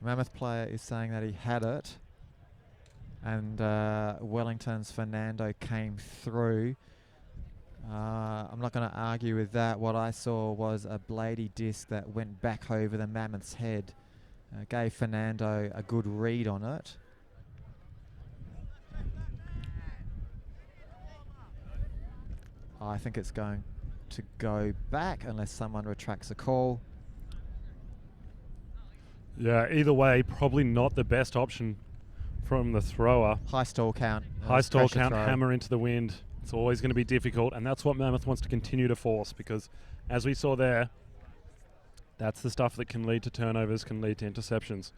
Mammoth player is saying that he had it. And Wellington's Fernando came through. I'm not going to argue with that. What I saw was a Blady disc that went back over the Mammoth's head. Gave Fernando a good read on it. I think it's going to go back unless someone retracts a call. Yeah, either way, probably not the best option from the thrower. High stall count. High stall count, hammer into the wind. It's always going to be difficult, and that's what Mammoth wants to continue to force, because as we saw there, that's the stuff that can lead to turnovers, can lead to interceptions.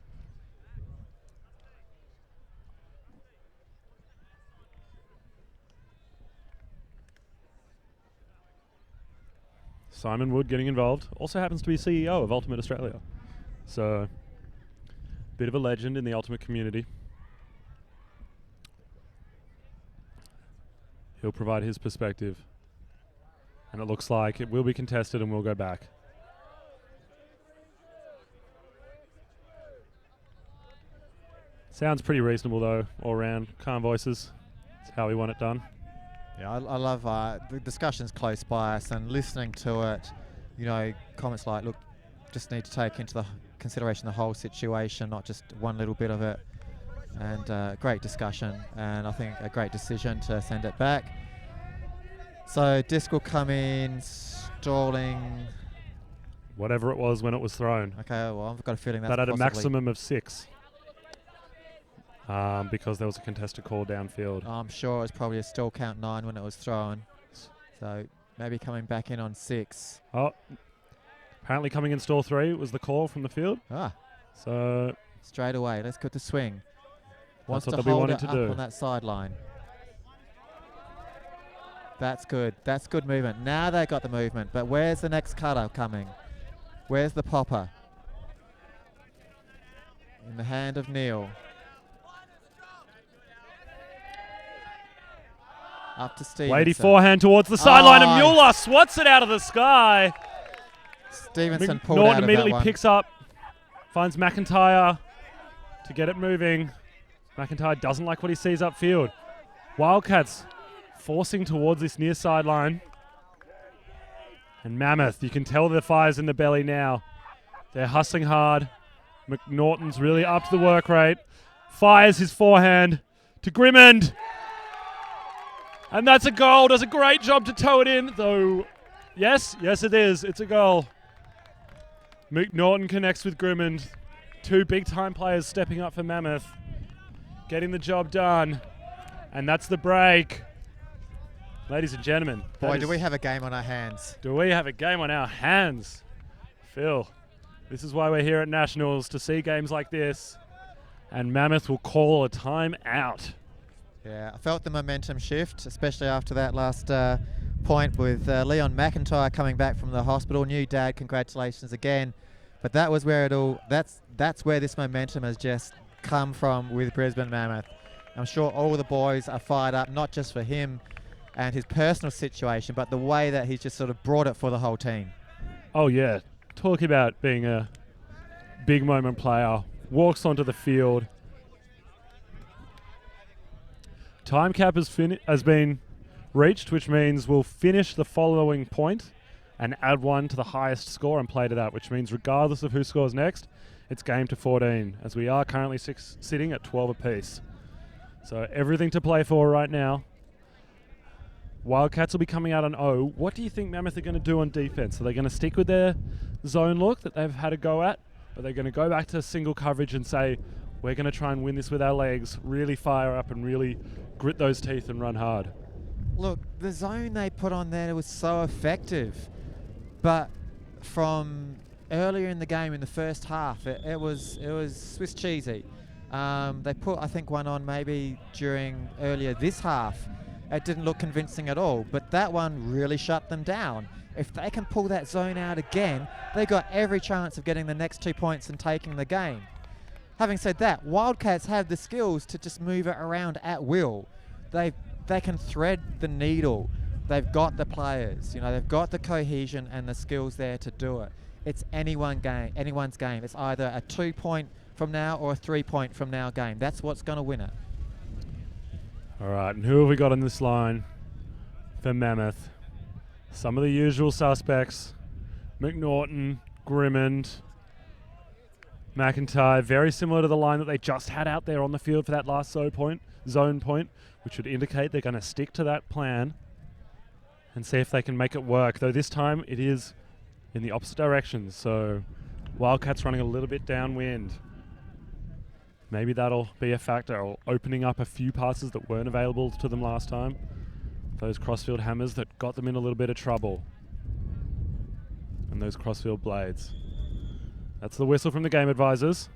Simon Wood getting involved. Also happens to be CEO of Ultimate Australia. So, bit of a legend in the Ultimate community. He'll provide his perspective And it looks like it will be contested and will go back. Sounds pretty reasonable though, all round. Calm voices. That's how we want it done. Yeah, I love the discussions close by us and listening to it. You know, comments like, look, just need to take into the consideration the whole situation, not just one little bit of it. And great discussion, and I think a great decision to send it back. So disc will come in, stalling. Whatever it was when it was thrown. Okay, well, I've got a feeling that's that had a possibly maximum of 6. Because there was a contested call downfield. I'm sure it was probably a still count 9 when it was thrown. So maybe coming back in on 6. Oh, apparently coming in stall 3 was the call from the field. Ah, So straight away, let's get the swing. Wants what to they'll be hold wanting it to up do. on that sideline. That's good. That's good movement. Now they got the movement, but where's the next cutter coming? Where's the popper? In the hand of Neil. Up to Stevenson. Weighty forehand towards the sideline, and Oh. Mueller swats it out of the sky. Stevenson pulled out Norton of immediately that one. picks up, finds McIntyre to get it moving. McIntyre doesn't like what he sees upfield. Wildcats forcing towards this near sideline. And Mammoth, you can tell the fire's in the belly now. They're hustling hard. McNaughton's really up to the work rate. Fires his forehand to Grimmond. And that's a goal. Does a great job to tow it in, though. Yes it is. It's a goal. McNaughton connects with Grimmond. 2 big-time players stepping up for Mammoth. Getting the job done. And that's the break. Ladies and gentlemen. Boy, do we have a game on our hands. Do we have a game on our hands? Phil, this is why we're here at Nationals, to see games like this. And Mammoth will call a time out. Yeah, I felt the momentum shift, especially after that last point with Leon McIntyre coming back from the hospital. New dad, congratulations again. But that was where it all, that's where this momentum has just come from with Brisbane Mammoth. I'm sure all the boys are fired up, not just for him and his personal situation, but the way that he's just sort of brought it for the whole team. Oh yeah, talking about being a big moment player. Walks onto the field. Time cap has been reached, which means we'll finish the following point and add 1 to the highest score and play to that, which means regardless of who scores next, it's game to 14, as we are currently sitting at 12 apiece. So everything to play for right now. Wildcats will be coming out on O. What do you think Mammoth are going to do on defense? Are they going to stick with their zone look that they've had a go at? Are they going to go back to single coverage and say, we're going to try and win this with our legs, really fire up and really grit those teeth and run hard? Look, the zone they put on there was so effective, but from earlier in the game in the first half, it was Swiss cheesy. They put, I think, one on maybe during earlier this half. It didn't look convincing at all, but that one really shut them down. If they can pull that zone out again, they got every chance of getting the next 2 points and taking the game. Having said that, Wildcats have the skills to just move it around at will. They can thread the needle. They've got the players, they've got the cohesion and the skills there to do it. It's anyone's game. It's either a 2-point from now or a 3-point from now game. That's what's going to win it. All right, and who have we got on this line for Mammoth? Some of the usual suspects. McNaughton, Grimmond, McIntyre, very similar to the line that they just had out there on the field for that last zone point, which would indicate they're going to stick to that plan and see if they can make it work. Though this time it is in the opposite direction, so Wildcats running a little bit downwind. Maybe that'll be a factor, or opening up a few passes that weren't available to them last time. Those crossfield hammers that got them in a little bit of trouble. And those crossfield blades. That's the whistle from the game advisors.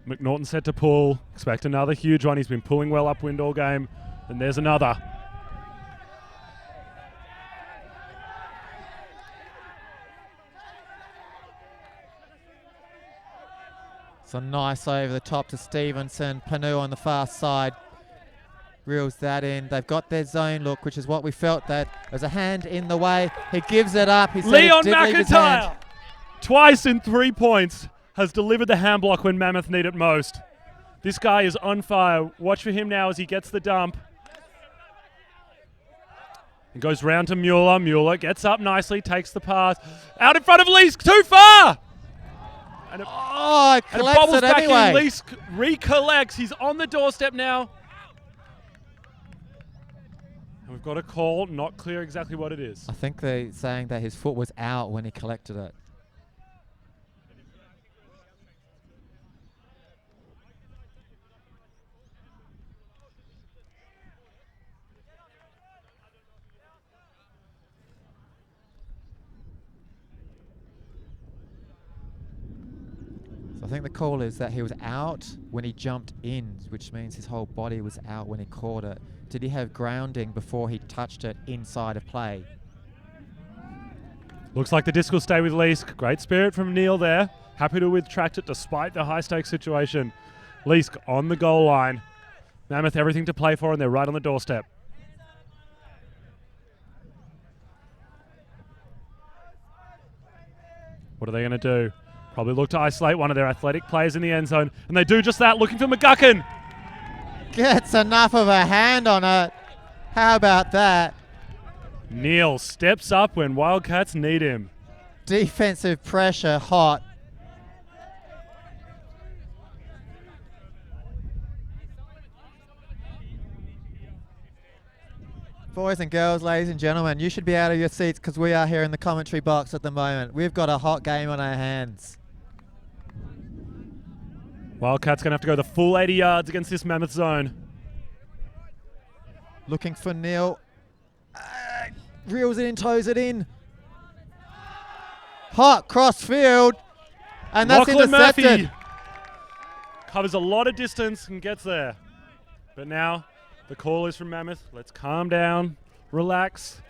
McNaughton set to pull. Expect another huge one. He's been pulling well upwind all game. And there's another. So nice over the top to Stevenson. Panu on the far side. reels that in. They've got their zone look, which is what we felt, that there's a hand in the way. He gives it up. He said Leon he did leave his hand. McIntyre, twice in 3 points, has delivered the hand block when Mammoth need it most. This guy is on fire. Watch for him now as he gets the dump. He goes round to Mueller. Mueller gets up nicely, takes the pass. Out in front of Leask, too far! And it, it collects bobbles it back anyway. in. Leask recollects. He's on the doorstep now. And we've got a call, not clear exactly what it is. I think they're saying that his foot was out when he collected it. So I think the call is that he was out when he jumped in, which means his whole body was out when he caught it. Did he have grounding before he touched it inside of play? Looks like the disc will stay with Leask. Great spirit from Neil there. Happy to retract it despite the high-stakes situation. Leask on the goal line. Mammoth everything to play for, and they're right on the doorstep. What are they going to do? Probably look to isolate one of their athletic players in the end zone, and they do just that, looking for McGuckin. Gets enough of a hand on it. How about that? Neil steps up when Wildcats need him. Defensive pressure, hot. Boys and girls, ladies and gentlemen, you should be out of your seats because we are here in the commentary box at the moment. We've got a hot game on our hands. Wildcats going to have to go the full 80 yards against this Mammoth zone. Looking for Neil. Reels it in, toes it in. Hot cross field. And that's Lachlan intercepted. Murphy covers a lot of distance and gets there. But now the call is from Mammoth. Let's calm down, relax.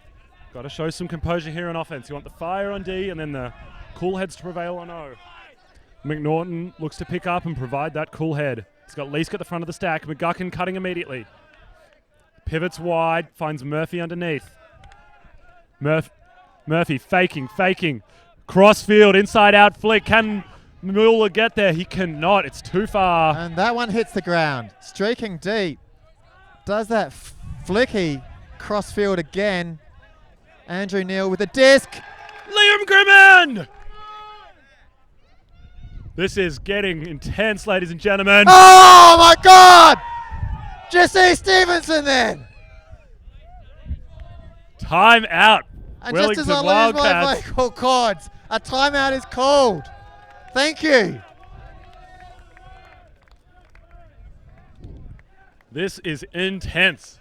Got to show some composure here on offense. You want the fire on D and then the cool heads to prevail on O. McNaughton looks to pick up and provide that cool head. He's got Leask at the front of the stack. McGuckin cutting immediately. Pivots wide, finds Murphy underneath. Murphy faking. Crossfield, inside out flick. Can Mueller get there? He cannot. It's too far. And that one hits the ground. Streaking deep. Does that flicky crossfield again. Andrew Neil with a disc. Liam Grimmond! This is getting intense, ladies and gentlemen. Oh my God! Jesse Stevenson then. Time out. And Wellington just as I lose my Wildcats. vocal cords, a timeout is called. Thank you. This is intense.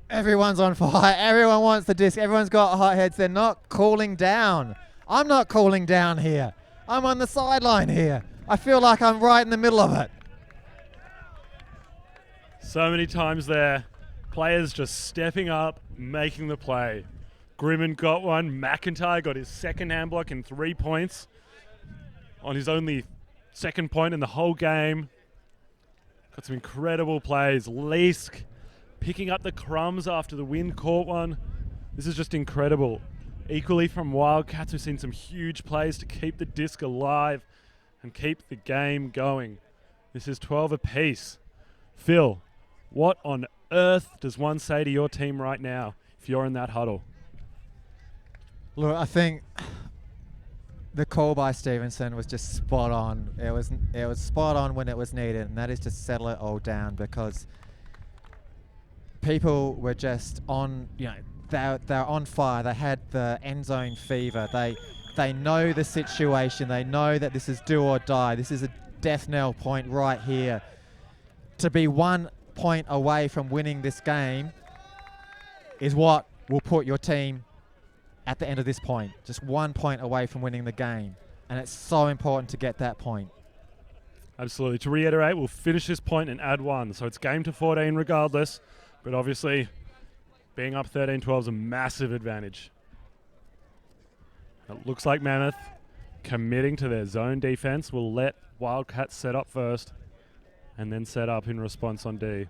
Everyone's on fire. Everyone wants the disc. Everyone's got hot heads. They're not cooling down. I'm not cooling down here. I'm on the sideline here. I feel like I'm right in the middle of it. So many times there. Players just stepping up, making the play. Grimmond got one. McIntyre got his second hand block in 3 points on his only second point in the whole game. Got some incredible plays. Leask picking up the crumbs after the wind caught one. This is just incredible. Equally from Wildcats, we've seen some huge plays to keep the disc alive and keep the game going. This is 12 apiece. Phil, what on earth does one say to your team right now if you're in that huddle? Look, I think the call by Stevenson was just spot on. It was spot on when it was needed, and that is to settle it all down because people were just on, they're on fire. They had the end zone fever. They know the situation. They know that this is do or die. This is a death knell point right here. To be 1 point away from winning this game is what will put your team at the end of this point. Just 1 point away from winning the game. And it's so important to get that point. Absolutely. To reiterate, we'll finish this point and add one. So it's game to 14 regardless. But obviously, being up 13-12 is a massive advantage. It looks like Mammoth committing to their zone defense. Will let Wildcats set up first and then set up in response on D.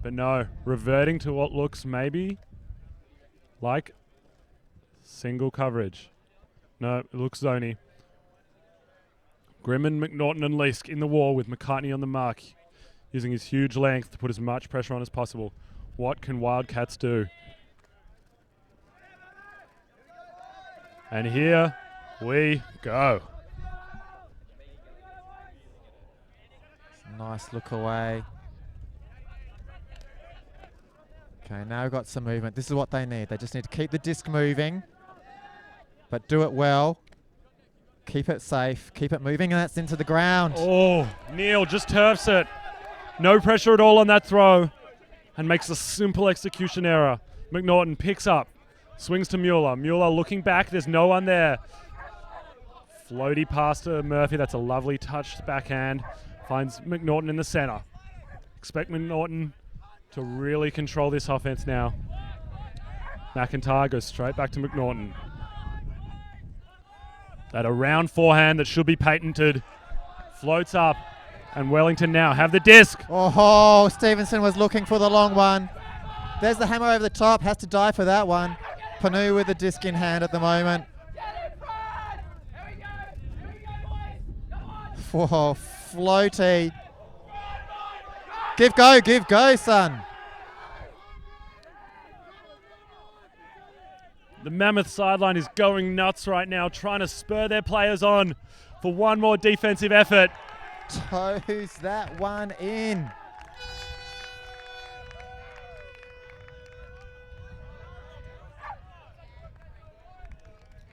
But no, reverting to what looks maybe like single coverage. No, it looks zony. Grimmond, McNaughton and Leask in the wall with McCartney on the mark, using his huge length to put as much pressure on as possible. What can Wildcats do? And here we go. Nice look away. Okay, now we've got some movement. This is what they need. They just need to keep the disc moving, but do it well. Keep it safe. Keep it moving, and that's into the ground. Oh, Neil just turfs it. No pressure at all on that throw, and makes a simple execution error. McNaughton picks up, swings to Mueller. Mueller looking back. There's no one there. Floaty pass to Murphy. That's a lovely touched backhand. Finds McNaughton in the center. Expect McNaughton to really control this offense now. McIntyre goes straight back to McNaughton. That around forehand that should be patented. Floats up. And Wellington now have the disc. Oh, Stevenson was looking for the long one. There's the hammer over the top. Has to die for that one. Panu with the disc in hand at the moment. Whoa, floaty. Give go, son. The Mammoth sideline is going nuts right now, trying to spur their players on for one more defensive effort. Toes that one in.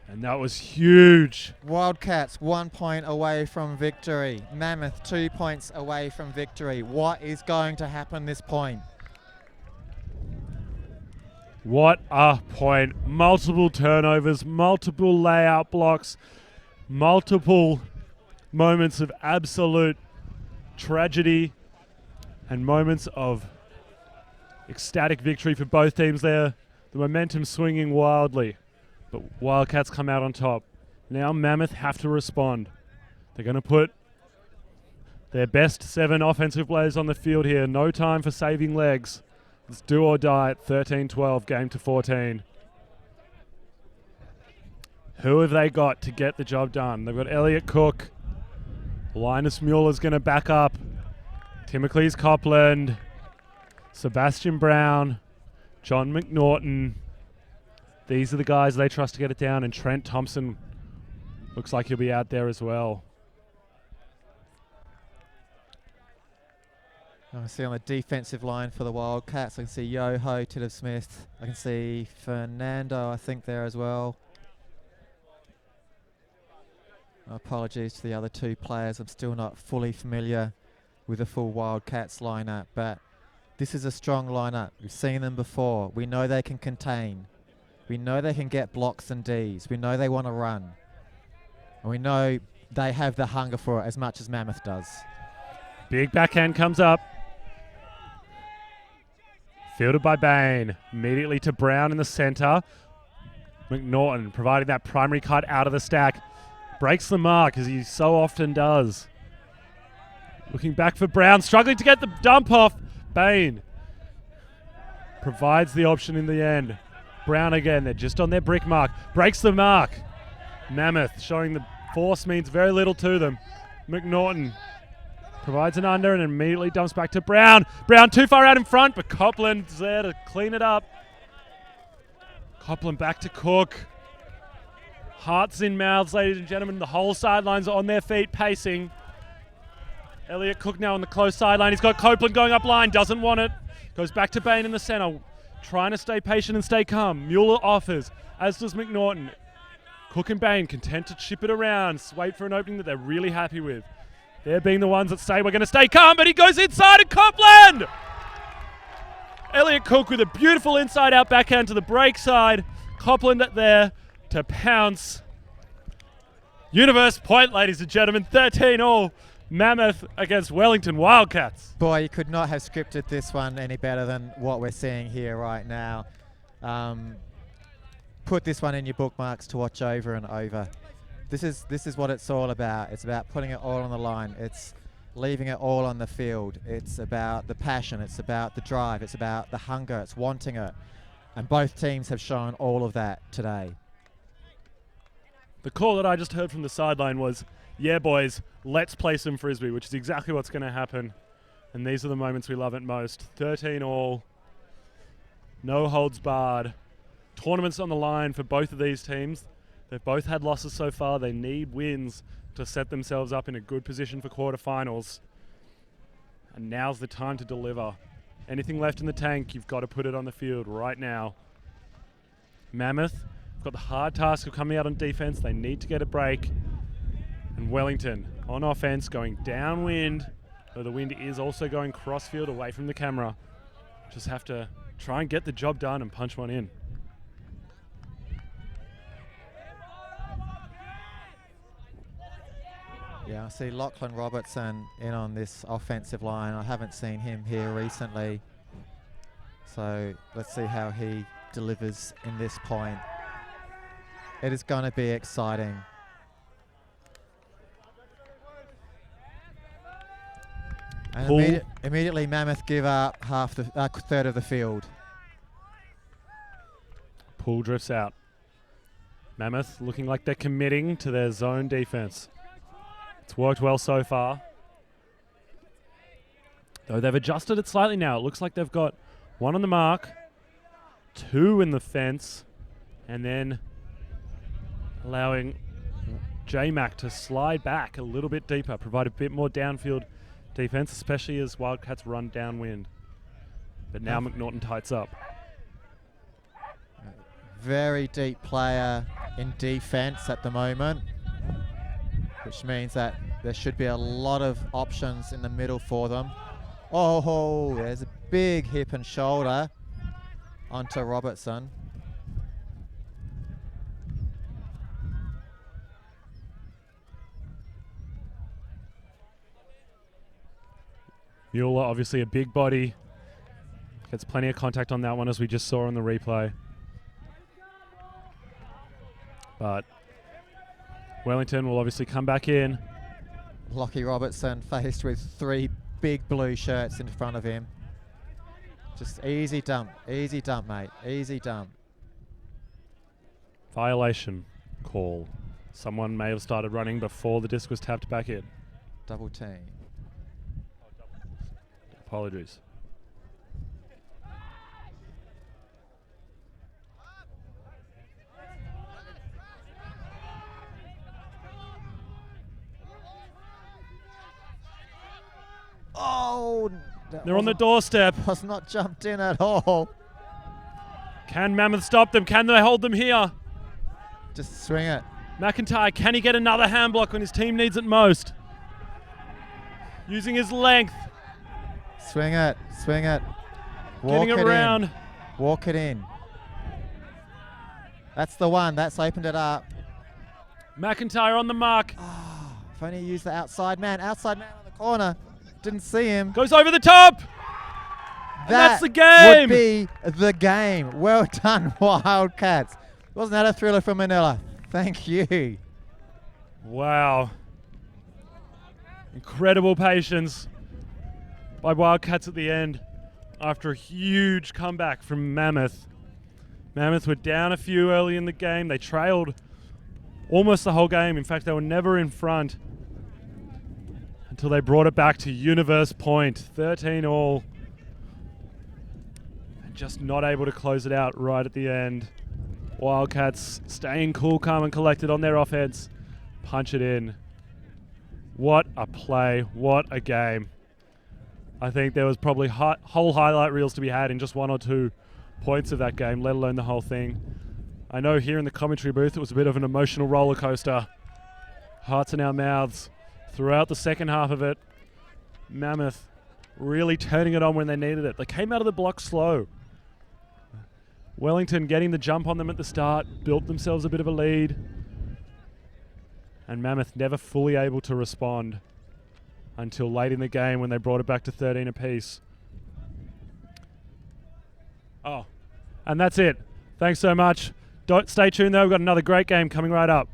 And that was huge. Wildcats 1 point away from victory. Mammoth 2 points away from victory. What is going to happen this point? What a point. Multiple turnovers, multiple layout blocks, multiple moments of absolute tragedy and moments of ecstatic victory for both teams there. The momentum swinging wildly, but Wildcats come out on top. Now Mammoth have to respond. They're going to put their best 7 offensive players on the field here. No time for saving legs. It's do or die at 13-12, game to 14. Who have they got to get the job done? They've got Elliot Cook. Linus Mueller's going to back up. Timocles Copland. Sebastian Brown. John McNaughton. These are the guys they trust to get it down, and Trent Thompson looks like he'll be out there as well. I can see on the defensive line for the Wildcats, I can see Yoho, Tidov Smith. I can see Fernando, I think, there as well. Apologies to the other 2 players. I'm still not fully familiar with the full Wildcats lineup, but this is a strong lineup. We've seen them before. We know they can contain. We know they can get blocks and Ds. We know they want to run. And we know they have the hunger for it as much as Mammoth does. Big backhand comes up. Fielded by Bain. Immediately to Brown in the center. McNaughton providing that primary cut out of the stack. Breaks the mark as he so often does. Looking back for Brown. Struggling to get the dump off. Bain provides the option in the end. Brown again. They're just on their brick mark. Breaks the mark. Mammoth showing the force means very little to them. McNaughton provides an under and immediately dumps back to Brown. Brown too far out in front, but Copland's there to clean it up. Copland back to Cook. Hearts in mouths, ladies and gentlemen. The whole sideline's on their feet, pacing. Elliot Cook now on the close sideline. He's got Copeland going up line, doesn't want it. Goes back to Bain in the center, trying to stay patient and stay calm. Mueller offers, as does McNaughton. Cook and Bain content to chip it around, wait for an opening that they're really happy with. They're being the ones that say, we're going to stay calm, but he goes inside and Copland! Elliot Cook with a beautiful inside-out backhand to the break side. Copland there to pounce. Universe point, ladies and gentlemen, 13-all. Mammoth against Wellington Wildcats. Boy, you could not have scripted this one any better than what we're seeing here right now. Put this one in your bookmarks to watch over and over. This is what it's all about. It's about putting it all on the line. It's leaving it all on the field. It's about the passion, it's about the drive, it's about the hunger, it's wanting it. And both teams have shown all of that today. The call that I just heard from the sideline was, yeah, boys, let's play some Frisbee, which is exactly what's going to happen. And these are the moments we love it most. 13 all, no holds barred. Tournaments on the line for both of these teams. They've both had losses so far. They need wins to set themselves up in a good position for quarterfinals. And now's the time to deliver. Anything left in the tank, you've got to put it on the field right now. Mammoth have got the hard task of coming out on defense. They need to get a break. And Wellington on offense going downwind, though the wind is also going crossfield away from the camera. Just have to try and get the job done and punch one in. Yeah, I see Lachlan Robertson in on this offensive line. I haven't seen him here recently. So let's see how he delivers in this point. It is going to be exciting. And immediately Mammoth give up half the third of the field. Pool drifts out. Mammoth looking like they're committing to their zone defense. It's worked well so far. Though they've adjusted it slightly now. It looks like they've got one on the mark, two in the fence, and then allowing J-Mac to slide back a little bit deeper, provide a bit more downfield defense, especially as Wildcats run downwind. But now McNaughton tights up. Very deep player in defense at the moment, which means that there should be a lot of options in the middle for them. Oh, there's a big hip and shoulder onto Robertson. Mueller, obviously a big body. Gets plenty of contact on that one, as we just saw on the replay. But Wellington will obviously come back in. Lockie Robertson faced with three big blue shirts in front of him. Just easy dump, mate, easy dump. Violation call. Someone may have started running before the disc was tapped back in. Double team. Apologies. Oh, they're on the doorstep. Was not jumped in at all. Can Mammoth stop them? Can they hold them here? Just swing it. McIntyre, can he get another hand block when his team needs it most? Using his length. Swing it, swing it. Getting it around. Walk it in. That's the one, that's opened it up. McIntyre on the mark. Oh, if only he used the outside man on the corner. Didn't see him. Goes over the top. That's the game. Would be the game. Well done, Wildcats. Wasn't that a thriller from Manila? Thank you. Wow. Incredible patience by Wildcats at the end after a huge comeback from Mammoth. Mammoth were down a few early in the game. They trailed almost the whole game. In fact, they were never in front until they brought it back to Universe Point. 13 all. And just not able to close it out right at the end. Wildcats staying cool, calm and collected on their offense. Punch it in. What a play. What a game. I think there was probably whole highlight reels to be had in just one or two points of that game, let alone the whole thing. I know here in the commentary booth it was a bit of an emotional roller coaster. Hearts in our mouths throughout the second half of it. Mammoth really turning it on when they needed it. They came out of the block slow. Wellington getting the jump on them at the start, built themselves a bit of a lead. And Mammoth never fully able to respond until late in the game when they brought it back to 13 apiece. Oh, and that's it. Thanks so much. Stay tuned though, we've got another great game coming right up.